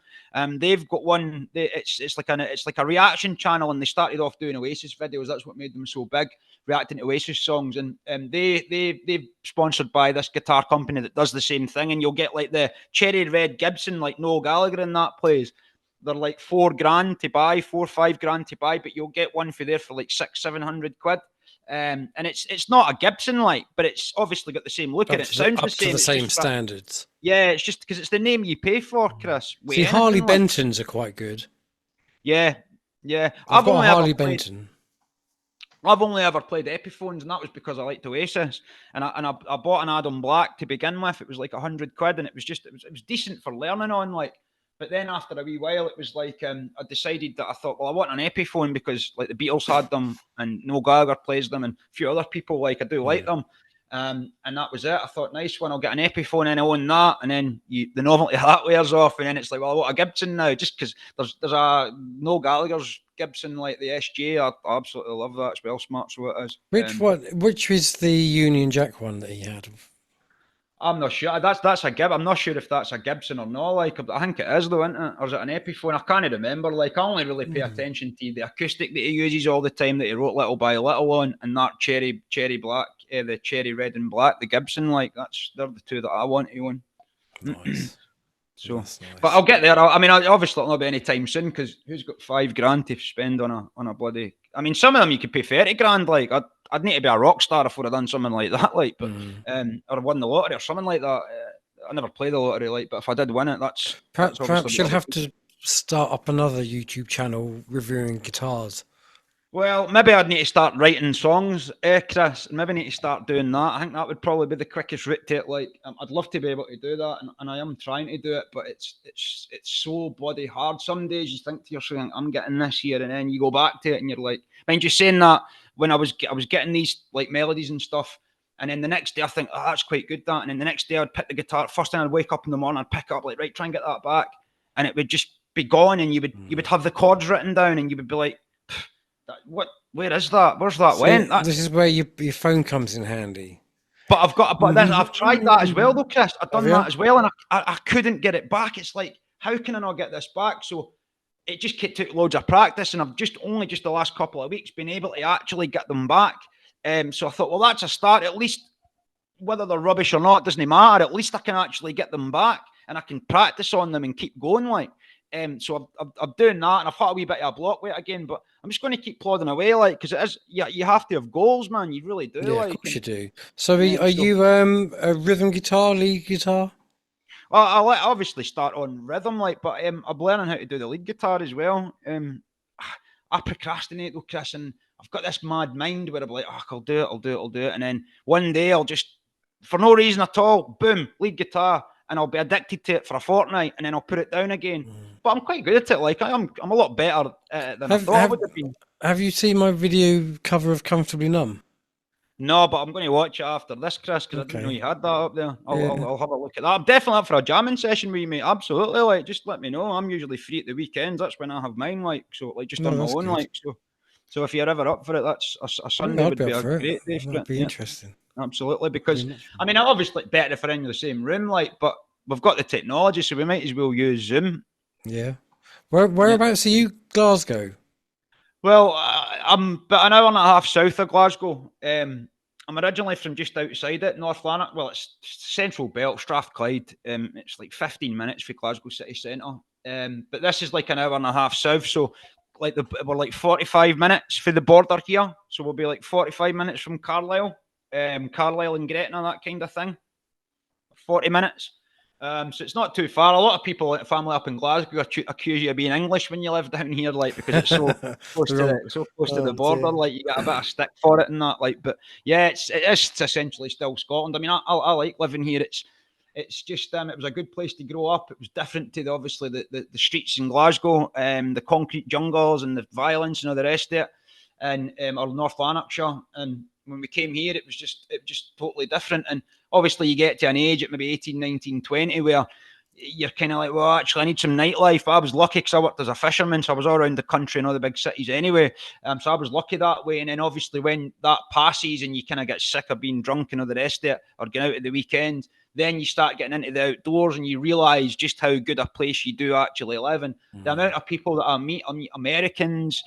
S3: They've got one. It's like a reaction channel, and they started off doing Oasis videos. That's what made them so big, reacting to Oasis songs. And they've sponsored by this guitar company that does the same thing. And you'll get like the cherry red Gibson, like Noel Gallagher in that plays. They're like $4,000 to buy, $5,000 to buy, but you'll get one for there for like £600-700. And it's not a Gibson, but it's obviously got the same look, and it sounds the same.
S2: To the same standards.
S3: Yeah, it's just because it's the name you pay for, Chris.
S2: See, Harley Bentons are quite good.
S3: Yeah.
S2: I've got a Harley Benton.
S3: I've only ever played Epiphones, and that was because I liked Oasis. And I bought an Adam Black to begin with. It was like £100, and it was decent for learning on, But then after a wee while, it was like I decided that I thought, well, I want an Epiphone because like the Beatles had them, and Noel Gallagher plays them, and a few other people I do like them. And that was it. I thought, nice one, I'll get an Epiphone and I own that. And then the novelty of that wears off, and then it's like, well, I want a Gibson now, just because there's a Noel Gallagher's Gibson, like the SJ. I absolutely love that. It's well smart, so it is.
S2: Which was the Union Jack one that he had?
S3: I'm not sure. That's a Gib. I'm not sure if that's a Gibson or not. I think it is though, isn't it? Or is it an Epiphone? I can't remember. I only really pay attention to the acoustic that he uses all the time, that he wrote Little by Little on, and that cherry black, the cherry red and black, the Gibson. They're the two that I want to own.
S2: Nice.
S3: So,
S2: nice.
S3: But I'll get there. I obviously it'll not be any time soon, because who's got £5,000 to spend on a bloody? Some of them you could pay £30,000. I'd need to be a rock star if I'd have done something like that, or won the lottery or something like that. I never played the lottery, but if I did win it, that's
S2: perhaps you'll have to start up another YouTube channel reviewing guitars.
S3: Well, maybe I'd need to start writing songs, Chris. Maybe need to start doing that. I think that would probably be the quickest route to it. I'd love to be able to do that, and I am trying to do it, but it's so bloody hard. Some days you think to yourself, I'm getting this here, and then you go back to it, and you're like, mind you, saying that when I was getting these melodies and stuff, and then the next day I think, oh, that's quite good, that, and then the next day I'd pick the guitar. First thing I'd wake up in the morning, I'd pick it up, right, try and get that back, and it would just be gone, and you would have the chords written down, and you would be like, where is that? Where's that went?
S2: This is where your phone comes in handy.
S3: But I've tried that as well, though, Chris. I've done that as well, and I couldn't get it back. It's like, how can I not get this back? So it just took loads of practice, and I've just the last couple of weeks been able to actually get them back. So I thought, well, that's a start. At least whether they're rubbish or not doesn't matter. At least I can actually get them back, and I can practice on them and keep going. So I'm doing that, and I've had a wee bit of a block weight again, but I'm just going to keep plodding away, because it is. Yeah, you have to have goals, man. You really do.
S2: Yeah, of course you do. So are you a rhythm guitar, lead guitar?
S3: Well, I obviously start on rhythm, but I'm learning how to do the lead guitar as well. I procrastinate though, Chris, and I've got this mad mind where I'm like, I'll do it, and then one day I'll just, for no reason at all, boom, lead guitar, and I'll be addicted to it for a fortnight, and then I'll put it down again. But I'm quite good at it. I'm a lot better than I thought I would have been.
S2: Have you seen my video cover of Comfortably Numb?
S3: No, but I'm going to watch it after this, Chris, because I didn't know you had that up there. I'll have a look at that. I'm definitely up for a jamming session with you, mate. Absolutely. Just let me know. I'm usually free at the weekends. That's when I have mine. Just on my own. So if you're ever up for it, that's a Sunday would be a great day for it.
S2: That'd be interesting.
S3: Absolutely, because obviously better if we're in the same room, but we've got the technology, so we might as well use Zoom.
S2: Yeah. Whereabouts are you? Glasgow.
S3: Well, I'm about an hour and a half south of Glasgow. I'm originally from just outside it, North Lanark. Well, it's Central Belt, Strathclyde. It's like 15 minutes for Glasgow city centre. But this is like an hour and a half south, so we're like 45 minutes for the border here. So we'll be like 45 minutes from Carlisle and Gretna, that kind of thing. 40 minutes. So it's not too far. A lot of people, family up in Glasgow, accuse you of being English when you live down here, because it's so close to the border. Dear. You get a bit of stick for it and that. But yeah, it's essentially still Scotland. I mean, I like living here. It's just it was a good place to grow up. It was different to the streets in Glasgow, the concrete jungles and the violence and all the rest of it, and or North Lanarkshire. And when we came here, it was just totally different. And obviously you get to an age at maybe 18, 19, 20 where you're kind of like, well, actually I need some nightlife. I was lucky because I worked as a fisherman, so I was all around the country and all the big cities anyway. So I was lucky that way. And then obviously when that passes and you kind of get sick of being drunk and all the rest of it, or going out at the weekend, then you start getting into the outdoors and you realise just how good a place you do actually live. And the amount of people that I meet Americans,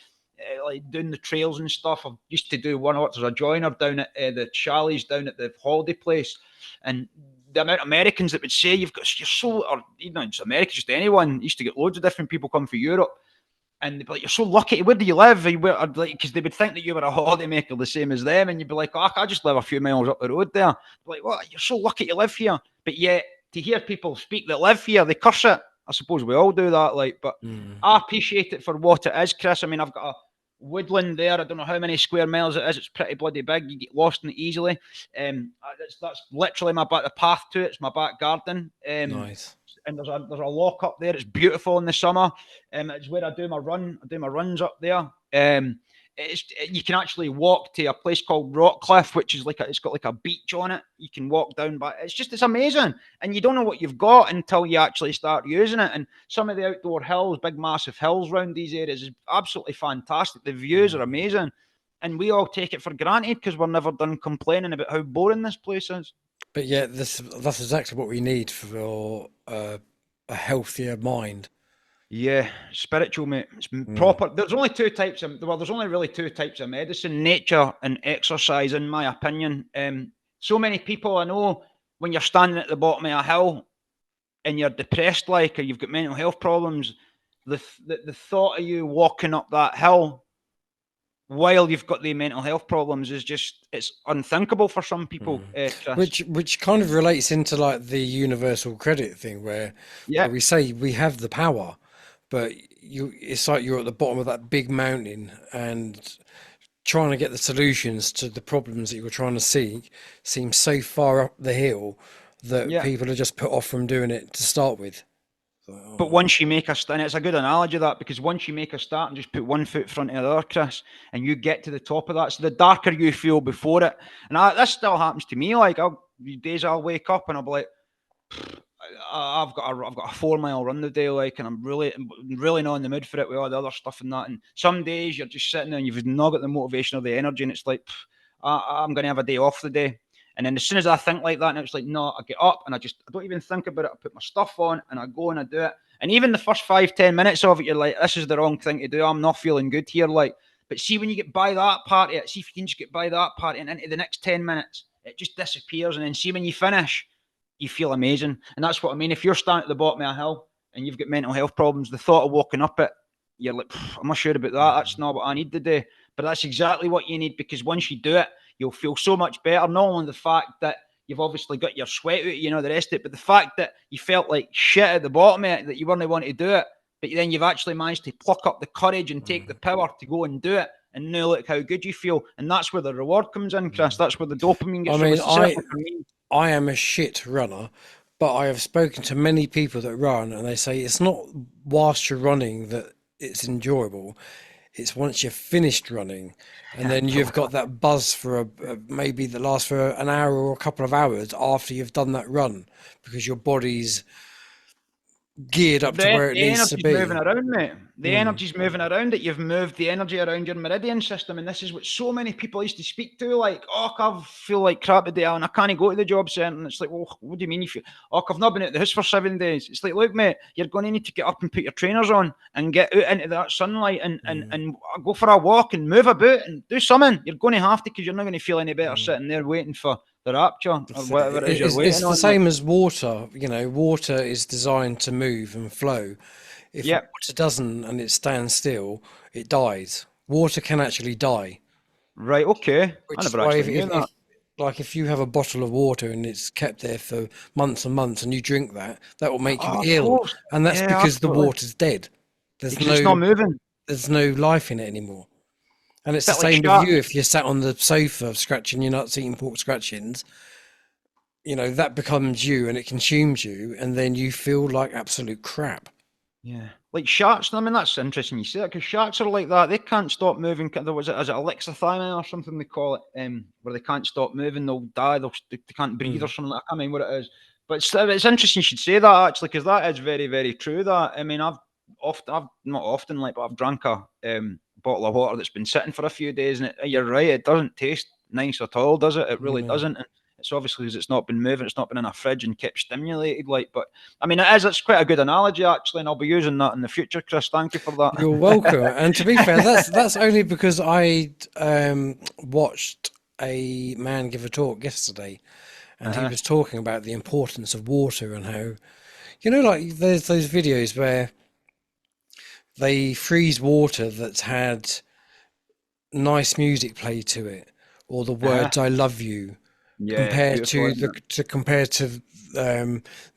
S3: doing the trails and stuff. I used to do there's a joiner down at the chalets down at the holiday place, and the amount of Americans that would say you're so, or just Americans, just anyone. Used to get loads of different people come from Europe, and they'd be like, "You're so lucky. Where do you live?" Because they would think that you were a holidaymaker the same as them, and you'd be like, "Oh, I just live a few miles up the road there." They're like, "Well, you're so lucky to live here," but yet to hear people speak that live here, they curse it. I suppose we all do that, but I appreciate it for what it is, Chris. I mean, I've got a woodland there. I don't know how many square miles it is. It's pretty bloody big. You get lost in it easily. That's literally the path to it. It's my back garden.
S2: Nice.
S3: And there's a lock up there. It's beautiful in the summer. It's where I do my run. I do my runs up there. You can actually walk to a place called Rockcliffe, which is it's got like a beach on it. You can walk down, but it's amazing. And you don't know what you've got until you actually start using it. And some of the outdoor hills, big massive hills around these areas, is absolutely fantastic. The views are amazing. And we all take it for granted because we're never done complaining about how boring this place is.
S2: But yeah, that's exactly what we need for a healthier mind.
S3: Yeah, spiritual, mate. It's proper. There's only there's only really two types of medicine: nature and exercise, in my opinion. So many people I know, when you're standing at the bottom of a hill and you're depressed, or you've got mental health problems, the thought of you walking up that hill while you've got the mental health problems is it's unthinkable for some people.
S2: Which kind of relates into the universal credit thing, where we say we have the power, but it's like you're at the bottom of that big mountain and trying to get the solutions to the problems that you were trying to see seems so far up the hill that people are just put off from doing it to start with.
S3: But once you make a start, and it's a good analogy, that, because once you make a start and just put one foot in front of the other, Chris, and you get to the top of that, so the darker you feel before it, and this still happens to me. Days I'll wake up and I'll be like, I've got a 4 mile run today, and I'm really not in the mood for it with all the other stuff and that. And some days you're just sitting there and you've not got the motivation or the energy, and it's like, I'm going to have a day off today. And then as soon as I think like that, and it's like, no, I get up and I don't even think about it. I put my stuff on and I go and I do it. And even the first 5-10 minutes of it, you're like, this is the wrong thing to do. I'm not feeling good here. Like, but see, when you get by that part of it, see if you can just get by that part and into the next 10 minutes, it just disappears. And then see, when you finish, you feel amazing. And that's what I mean. If you're standing at the bottom of a hill and you've got mental health problems, the thought of walking up it, you're like, I'm not sure about that. That's not what I need to do. But that's exactly what you need, because once you do it, you'll feel so much better. Not only the fact that you've obviously got your sweat out, you know, the rest of it, but the fact that you felt like shit at the bottom of it, that you weren't wanting to do it, but then you've actually managed to pluck up the courage and take the power to go and do it. And now look how good you feel. And that's where the reward comes in, Chris. That's where the dopamine gets.
S2: I mean, I am a shit runner, but I have spoken to many people that run, and they say it's not whilst you're running that it's enjoyable. It's once you're finished running, and then you've got that buzz for maybe that lasts for an hour or a couple of hours after you've done that run, because your body's geared up to where it needs to be.
S3: The energy's moving around, mate. The energy's moving around it. You've moved the energy around your meridian system, and this is what so many people used to speak to, like, oh, I feel like crap today and I can't go to the job centre. And it's like, well, what do you mean you feel? Oh, I've not been out the house for 7 days. It's like, look, mate, you're going to need to get up and put your trainers on and get out into that sunlight and go for a walk and move about and do something. You're going to have to, because you're not going to feel any better sitting there waiting for the rapture or whatever it is you're waiting on.
S2: It's the same as water. You know, water is designed to move and flow. If water doesn't and it stands still, it dies. Water can actually die.
S3: Right, okay.
S2: Which is why if you have a bottle of water and it's kept there for months and months and you drink that, that will make you ill. And that's because the water's dead. It's not moving. There's no life in it anymore. And it's the same with you. If you're sat on the sofa scratching your nuts, eating pork scratchings, you know, that becomes you and it consumes you, and then you feel like absolute crap.
S3: Yeah, like sharks. I mean, that's interesting you say that, because sharks are like that. They can't stop moving. Is it alexithymia or something they call it? Where they can't stop moving, they'll die. They can't breathe or something. I can't remember what it is. But it's interesting you should say that, actually, because that is very, very true. That, I mean, I've not often, like, but I've drank a bottle of water that's been sitting for a few days, and you're right, it doesn't taste nice at all, does it? It really doesn't. And it's obviously because it's not been moving, it's not been in a fridge and kept stimulated, like. But I mean, it's quite a good analogy, actually, and I'll be using that in the future, Chris. Thank you for that.
S2: You're welcome. And to be fair, that's only because I watched a man give a talk yesterday, and he was talking about the importance of water and how, you know, like there's those videos where they freeze water that's had nice music play to it, or the words "I love you," compared to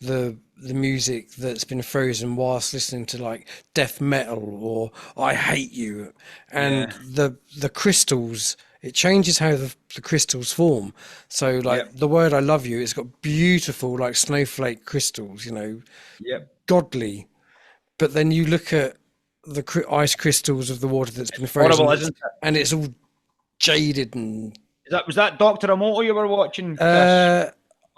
S2: the music that's been frozen whilst listening to like death metal or "I hate you," and the crystals. It changes how the crystals form. So like the word "I love you," it's got beautiful like snowflake crystals, you know, godly. But then you look at the ice crystals of the water that's been frozen,
S3: horrible, isn't it?
S2: And it's all jaded. And
S3: was that Dr. Emoto you were watching, Chris?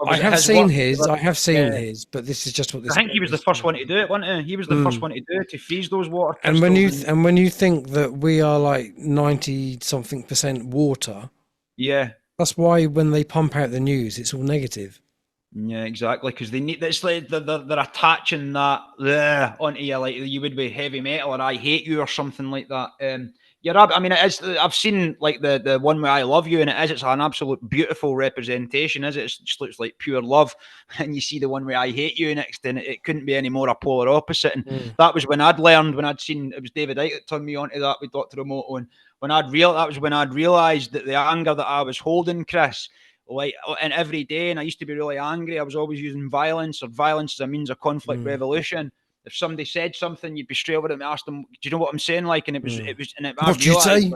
S2: I have seen his. I have seen his, but this is just what this.
S3: I think he was the first one to do it, wasn't he? He was the first one to do it, to freeze those water crystals.
S2: And when you think that we are like 90-something% water, that's why when they pump out the news, it's all negative.
S3: Yeah, exactly, because they need. It's like they're attaching that onto you, like you would be heavy metal or "I hate you" or something like that. I mean, it is. I've seen like the one where "I love you," and it's an absolute beautiful representation, is it? It just looks like pure love. And you see the one where "I hate you" next, and it couldn't be any more a polar opposite. And that was when I'd learned, when I'd seen, it was David Icke that turned me onto that with Dr. Emoto, and that was when I'd realised that the anger that I was holding, Chris, like, and every day, and I used to be really angry. I was always using violence, or violence as a means of conflict resolution. If somebody said something, you'd be straight over and ask them, "Do you know what I'm saying?" Like, and
S2: what did you say?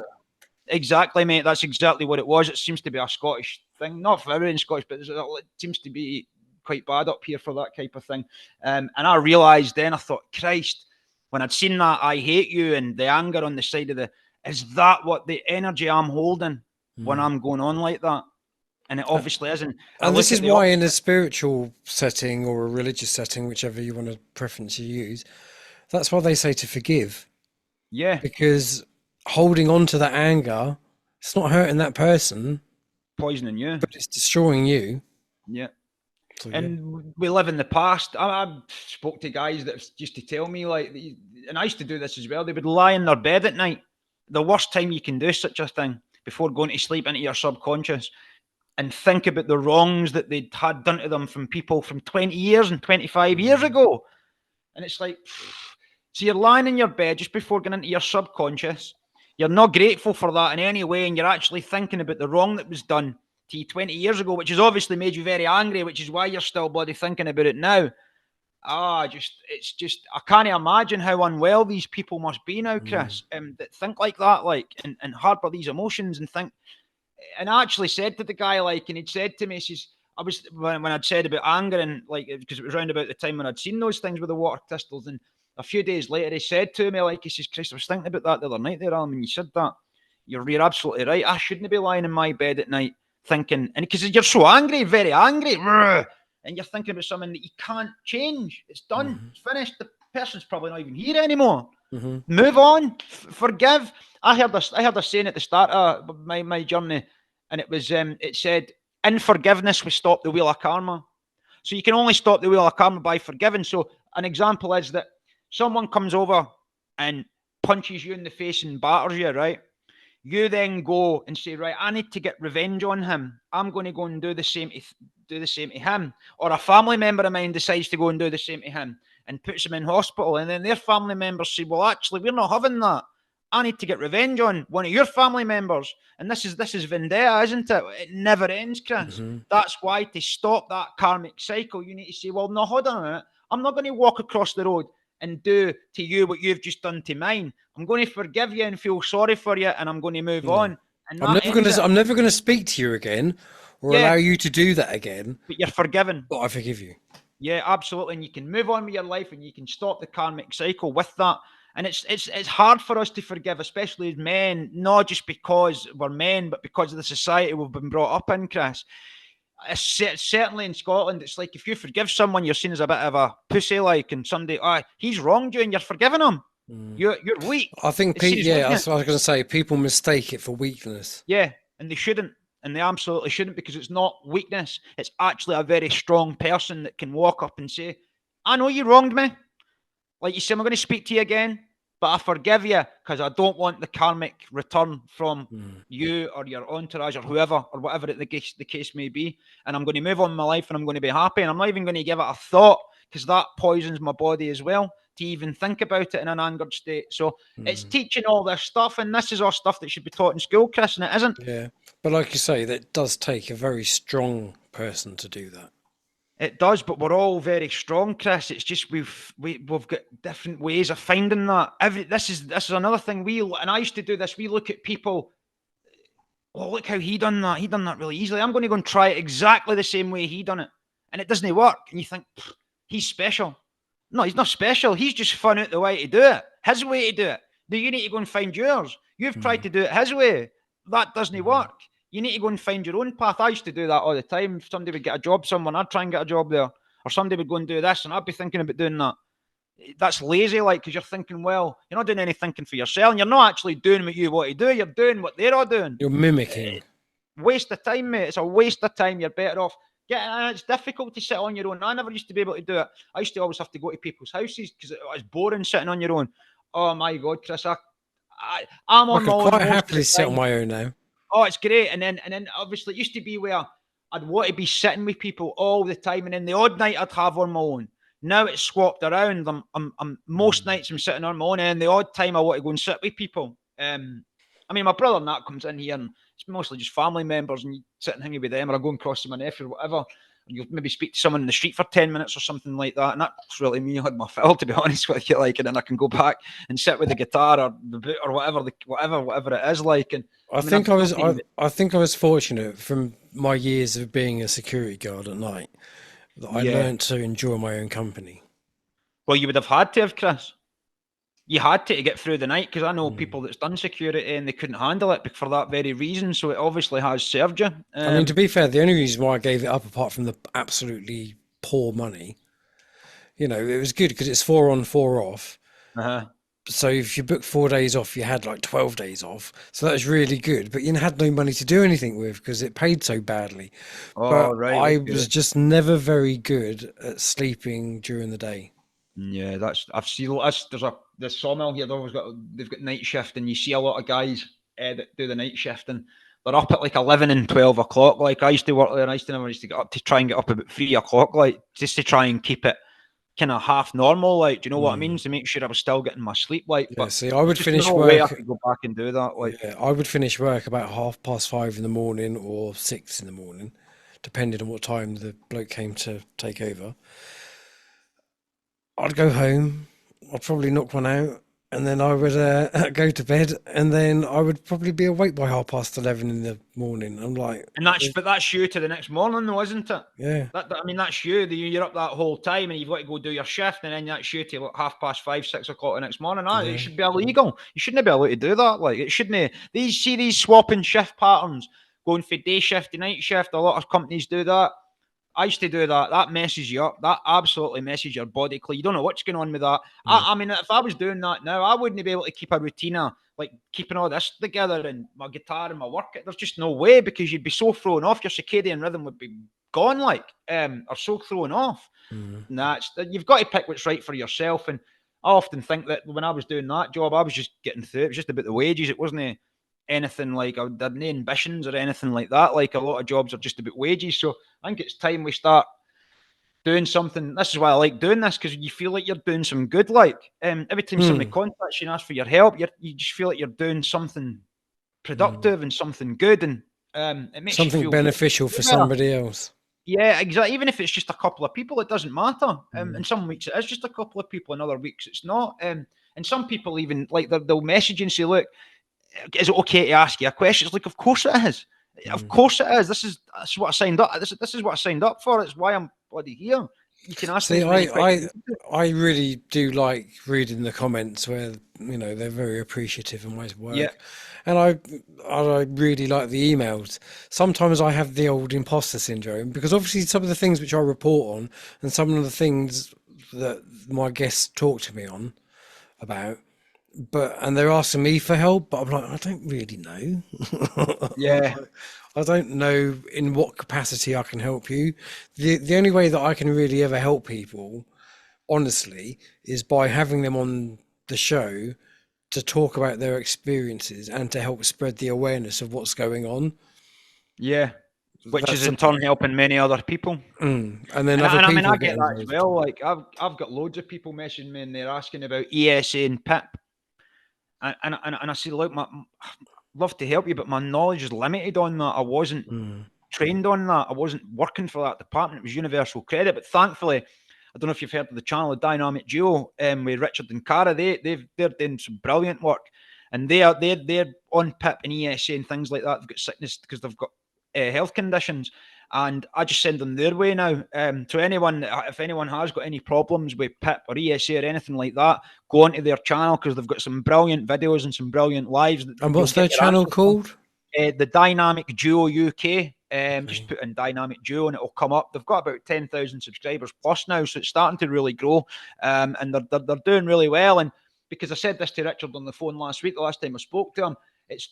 S3: Exactly, mate. That's exactly what it was. It seems to be a Scottish thing, not for everyone Scottish, but it seems to be quite bad up here for that type of thing. And I realised then, I thought, Christ, when I'd seen that "I hate you" and the anger on the side of is that what the energy I'm holding when I'm going on like that? And it obviously isn't.
S2: And this is why in a spiritual setting or a religious setting, whichever you want to preference you use, that's why they say to forgive.
S3: Yeah.
S2: Because holding on to that anger, it's not hurting that person.
S3: poisoning you.
S2: But it's destroying you.
S3: Yeah.
S2: So,
S3: And we live in the past. I spoke to guys that used to tell me, like, and I used to do this as well. They would lie in their bed at night. The worst time you can do such a thing, before going to sleep, into your subconscious, and think about the wrongs that they'd had done to them from people from 20 years and 25 years ago. And it's like, so you're lying in your bed just before going into your subconscious. You're not grateful for that in any way, and you're actually thinking about the wrong that was done to you 20 years ago, which has obviously made you very angry, which is why you're still bloody thinking about it now. It's just, I can't imagine how unwell these people must be now, Chris, that think like that, like, and harbour these emotions and think. And I actually said to the guy, like, and he'd said to me, he says, I was, when I'd said about anger, and like, because it was around about the time when I'd seen those things with the water crystals, and a few days later he said to me, like, he says, Chris, I was thinking about that the other night there, Alan, when you said that. You're absolutely right. I shouldn't be lying in my bed at night thinking, and because you're so angry, very angry, and you're thinking about something that you can't change. It's done. It's finished. The person's probably not even here anymore. Move on. Forgive. I heard a saying at the start of my journey, and it was it said, in forgiveness we stop the wheel of karma. So you can only stop the wheel of karma by forgiving. So an example is that someone comes over and punches you in the face and batters you, right? You then go and say, right, I need to get revenge on him. I'm going to go and do the same to him. Or a family member of mine decides to go and do the same to him and puts him in hospital. And then their family members say, well, actually, we're not having that. I need to get revenge on one of your family members. And this is vendetta, isn't it? It never ends, Chris. That's why, to stop that karmic cycle, you need to say, well, no, hold on a minute. I'm not going to walk across the road and do to you what you've just done to mine. I'm going to forgive you and feel sorry for you, and I'm going to move on. And
S2: I'm never going to speak to you again or allow you to do that again.
S3: But you're forgiven.
S2: But I forgive you.
S3: Yeah, absolutely. And you can move on with your life, and you can stop the karmic cycle with that. And it's hard for us to forgive, especially as men, not just because we're men, but because of the society we've been brought up in, Chris. Certainly in Scotland, it's like if you forgive someone, you're seen as a bit of a pussy, like, and somebody, he's wronged you and you're forgiving him. You're weak.
S2: I think, I was going to say, people mistake it for weakness.
S3: Yeah, and they shouldn't. And they absolutely shouldn't, because it's not weakness. It's actually a very strong person that can walk up and say, I know you wronged me. Like you say, I'm going to speak to you again, but I forgive you because I don't want the karmic return from you or your entourage or whoever or whatever the case may be. And I'm going to move on with my life, and I'm going to be happy. And I'm not even going to give it a thought, because that poisons my body as well, to even think about it in an angered state. So it's teaching all this stuff, and this is all stuff that should be taught in school, Chris, and it isn't.
S2: Yeah, but like you say, that does take a very strong person to do that.
S3: It does, but we're all very strong, Chris. It's just we've got different ways of finding that. This is another thing. And I used to do this. We look at people. Oh, look how he done that. He done that really easily. I'm going to go and try it exactly the same way he done it, and it doesn't work. And you think he's special. No, he's not special. He's just found out the way to do it. His way to do it. Do you need to go and find yours? You've tried to do it his way. That doesn't work. You need to go and find your own path. I used to do that all the time. If somebody would get a job somewhere, I'd try and get a job there. Or somebody would go and do this, and I'd be thinking about doing that. That's lazy, like, because you're thinking, well, you're not doing any thinking for yourself, and you're not actually doing what you want to do. You're doing what they're all doing.
S2: You're mimicking.
S3: Waste of time, mate. It's a waste of time. You're better off. It's difficult to sit on your own. I never used to be able to do it. I used to always have to go to people's houses because it was boring sitting on your own. Oh, my God, Chris. I'm on my own.
S2: I could quite happily sit on my own now.
S3: Oh, it's great. And then obviously it used to be where I'd want to be sitting with people all the time, and then the odd night I'd have on my own. Now it's swapped around. I'm most nights I'm sitting on my own, and the odd time I want to go and sit with people. I mean, my brother and that comes in here, and it's mostly just family members, and you sit and hang with them, or I go and cross to my nephew or whatever. And you'll maybe speak to someone in the street for 10 minutes or something like that. And that's really me. I had my fill, to be honest with you. Like, and then I can go back and sit with the guitar or the boot or whatever it is like. And
S2: I think I was fortunate from my years of being a security guard at night that I learned to enjoy my own company.
S3: Well, you would have had to have, Chris. You had to get through the night, because I know people that's done security and they couldn't handle it for that very reason. So it obviously has served you.
S2: I mean, to be fair, the only reason why I gave it up, apart from the absolutely poor money, it was good because it's 4 on, 4 off. So if you booked 4 days off, you had like 12 days off. So that was really good, but you had no money to do anything with because it paid so badly.
S3: Oh,
S2: But
S3: right.
S2: I
S3: Okay.
S2: was just never very good at sleeping during the day.
S3: Yeah, I've seen the sawmill here. They've got night shift, and you see a lot of guys that do the night shift, and they're up at like 11 and 12 o'clock. Like I used to work there, and I used to get up to try and get up about 3 o'clock, like just to try and keep it kind of half normal. Like, do you know what I mean? To make sure I was still getting my sleep. Like,
S2: Yeah,
S3: but
S2: see, I
S3: there's
S2: would
S3: just
S2: finish
S3: no way I
S2: work.
S3: could go back and do that. Like,
S2: Yeah, I would finish work about 5:30 in the morning or 6 in the morning, depending on what time the bloke came to take over. I'd go home. I'd probably knock one out, and then I would go to bed, and then I would probably be awake by 11:30 in the morning. I'm like,
S3: and that's you to the next morning, though, isn't it?
S2: yeah,
S3: I mean, that's you. You're up that whole time, and you've got to go do your shift, and then that's you till like 5:30, 6 o'clock the next morning. It
S2: yeah.
S3: should be illegal. You shouldn't be allowed to do that. Like, it shouldn't. These swapping shift patterns, going for day shift to night shift. A lot of companies do that. I used to do that. That messes you up. That absolutely messes your body. You don't know what's going on with that.
S2: Mm,
S3: I mean, if I was doing that now, I wouldn't be able to keep a routine of like keeping all this together and my guitar and my work. There's just no way because you'd be so thrown off. Your circadian rhythm would be gone, or so thrown off.
S2: mm,
S3: And you've got to pick what's right for yourself. And I often think that when I was doing that job, I was just getting through. It was just about the wages. It wasn't anything like I had no ambitions or anything like that. Like a lot of jobs are just about wages. So I think it's time we start doing something. This is why I like doing this because you feel like you're doing some good. Like every time somebody
S2: mm,
S3: contacts you and asks for your help, you just feel like you're doing something
S2: mm.
S3: productive and something good, and it makes you
S2: Something
S3: feel good.
S2: beneficial for somebody else.
S3: Yeah, exactly. Even if it's just a couple of people, it doesn't matter.
S2: Mm,
S3: And some weeks it is just a couple of people, and other weeks it's not. And some people even like they'll message you and say, "Look, is it okay to ask you a question?" It's like, of course it is. Of
S2: mm.
S3: course it is. This is what I signed up. This is what I signed up for. It's why I'm bloody here. You can ask me
S2: See,
S3: as many questions.
S2: I really do like reading the comments where they're very appreciative of my
S3: Yeah,
S2: work, and I really like the emails. Sometimes I have the old imposter syndrome because obviously some of the things which I report on and some of the things that my guests talk to me on about, and they're asking me for help, but I'm like, I don't really know. I'm
S3: yeah,
S2: like, I don't know in what capacity I can help you. The only way that I can really ever help people, honestly, is by having them on the show to talk about their experiences and to help spread the awareness of what's going on.
S3: yeah. Which is
S2: That's
S3: in turn helping many other people.
S2: and then other
S3: And I mean,
S2: people
S3: I
S2: get
S3: get that as
S2: involved.
S3: well. Like I've got loads of people messaging me and they're asking about ESA and PIP, and I say, look, love to help you, but my knowledge is limited on that. I wasn't
S2: Mm.
S3: trained on that. I wasn't working for that department. It was Universal Credit, but thankfully, I don't know if you've heard of the channel, the Dynamic Duo, with Richard and Cara. They're doing some brilliant work, and they're on PIP and ESA and things like that. They've got sickness because they've got health conditions, and I just send them their way now. To anyone, if anyone has got any problems with PIP or ESA or anything like that, go onto their channel because they've got some brilliant videos and some brilliant lives that
S2: And
S3: you'll
S2: what's
S3: get
S2: their
S3: your
S2: channel
S3: answers from.
S2: called?
S3: The Dynamic Duo UK. Just
S2: Okay.
S3: put in Dynamic Duo and it'll come up. They've got about 10,000 subscribers plus now, so it's starting to really grow. And they're doing really well. And because I said this to Richard on the phone last week, the last time I spoke to him,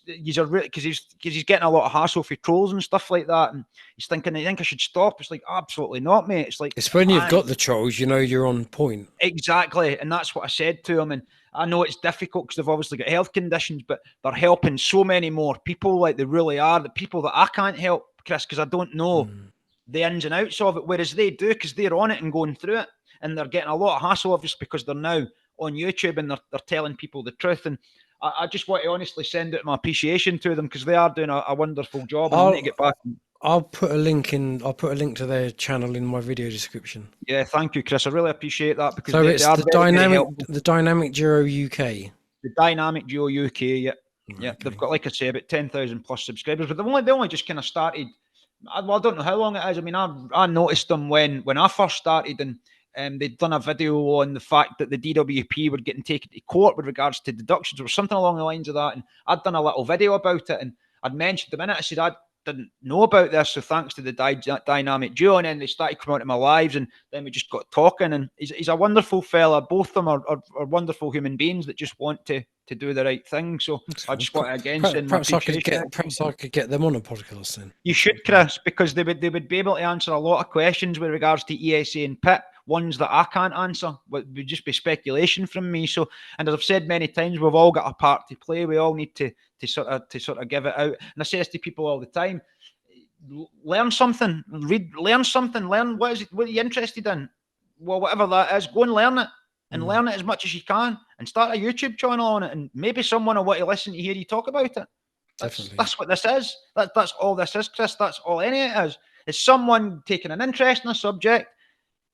S3: he's a really because he's getting a lot of hassle for trolls and stuff like that, and he's thinking, I think I should stop. It's like absolutely not, mate. It's like
S2: It's when you've got the trolls, you're on point.
S3: exactly, and that's what I said to him. And I know it's difficult because they've obviously got health conditions, but they're helping so many more people. Like they really are. The people that I can't help, Chris, because I don't know
S2: Mm.
S3: the ins and outs of it, whereas they do because they're on it and going through it, and they're getting a lot of hassle, obviously, because they're now on YouTube and they're telling people the truth. And I just want to honestly send out my appreciation to them because they are doing a wonderful job, and I want to
S2: I'll
S3: get back.
S2: I'll put a link in. I'll put a link to their channel in my video description.
S3: Yeah, thank you, Chris. I really appreciate that because
S2: So
S3: they
S2: it's
S3: are very, very helpful.
S2: the Dynamic Duo UK.
S3: The Dynamic Duo UK, yeah. Yeah, they've
S2: Okay.
S3: got, like I say, about 10,000 plus subscribers, but they only just kind of started. Well, I don't know how long it is. I mean, I noticed them when I first started, and they'd done a video on the fact that the DWP were getting taken to court with regards to deductions or something along the lines of that. And I'd done a little video about it, and I'd mentioned them in it. I said, didn't know about this. So thanks to the dynamic duo, and then they started coming onto my lives, and then we just got talking. And he's a wonderful fella. Both of them are wonderful human beings that just want to do the right thing. So I just want to again send my appreciation.
S2: Perhaps I could get them on a podcast then.
S3: You should, Chris, because they would be able to answer a lot of questions with regards to ESA and PIP, ones that I can't answer. Would just be speculation from me. So, and as I've said many times, we've all got a part to play. We all need to sort of give it out. And I say this to people all the time: learn something, learn something, learn what are you interested in? Well, whatever that is, go and learn it. And learn it as much as you can, and start a YouTube channel on it, and maybe someone will want to listen to hear you talk about it. That's what this is. That's all this is, Chris. That's all any of it is. It's someone taking an interest in a subject,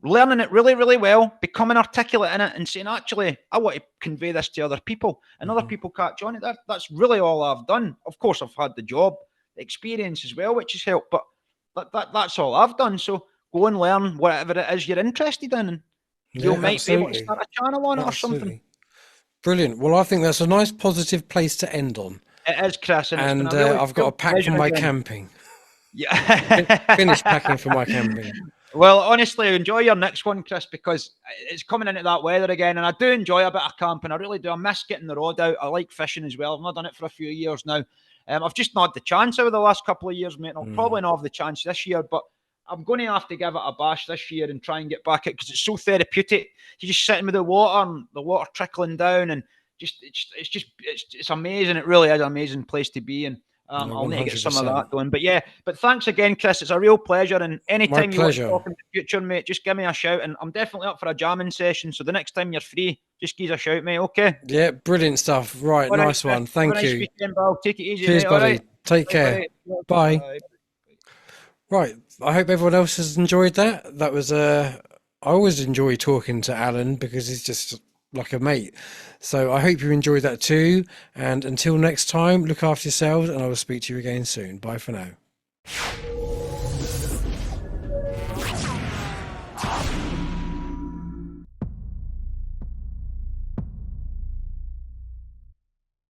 S3: learning it really, really well, becoming articulate in it, and saying, actually, I want to convey this to other people, and other people catch on it. That's really all I've done. Of course, I've had the job, the experience as well, which has helped, but that's all I've done. So go and learn whatever it is you're interested in, and you might be able to start a channel on it or something.
S2: Brilliant. Well, I think that's a nice positive place to end on.
S3: It is, Chris. And
S2: really I've got to pack for my camping.
S3: Yeah.
S2: Finish packing for my camping.
S3: Well, honestly, enjoy your next one, Chris, because it's coming into that weather again. And I do enjoy a bit of camping. I really do. I miss getting the rod out. I like fishing as well. I've not done it for a few years now. I've just not had the chance over the last couple of years, mate. I'll probably not have the chance this year, but I'm going to have to give it a bash this year and try and get back it, because it's so therapeutic. You're just sitting with the water and the water trickling down, and it's amazing. It really is an amazing place to be, and I'll need to get some of that going. But thanks again, Chris. It's a real pleasure, and anytime you want to talk in the future, mate, just give me a shout, and I'm definitely up for a jamming session. So the next time you're free, just give us a shout, mate. Okay?
S2: Yeah, brilliant stuff. Right, nice one. Thank you.
S3: Nice weekend, Val. Take it easy,
S2: cheers,
S3: mate.
S2: buddy.
S3: Right.
S2: Take care. Bye. Bye. Right, I hope everyone else has enjoyed that. That was I always enjoy talking to Alan because he's just like a mate. So I hope you enjoyed that too. And until next time, look after yourselves, and I will speak to you again soon. Bye for now.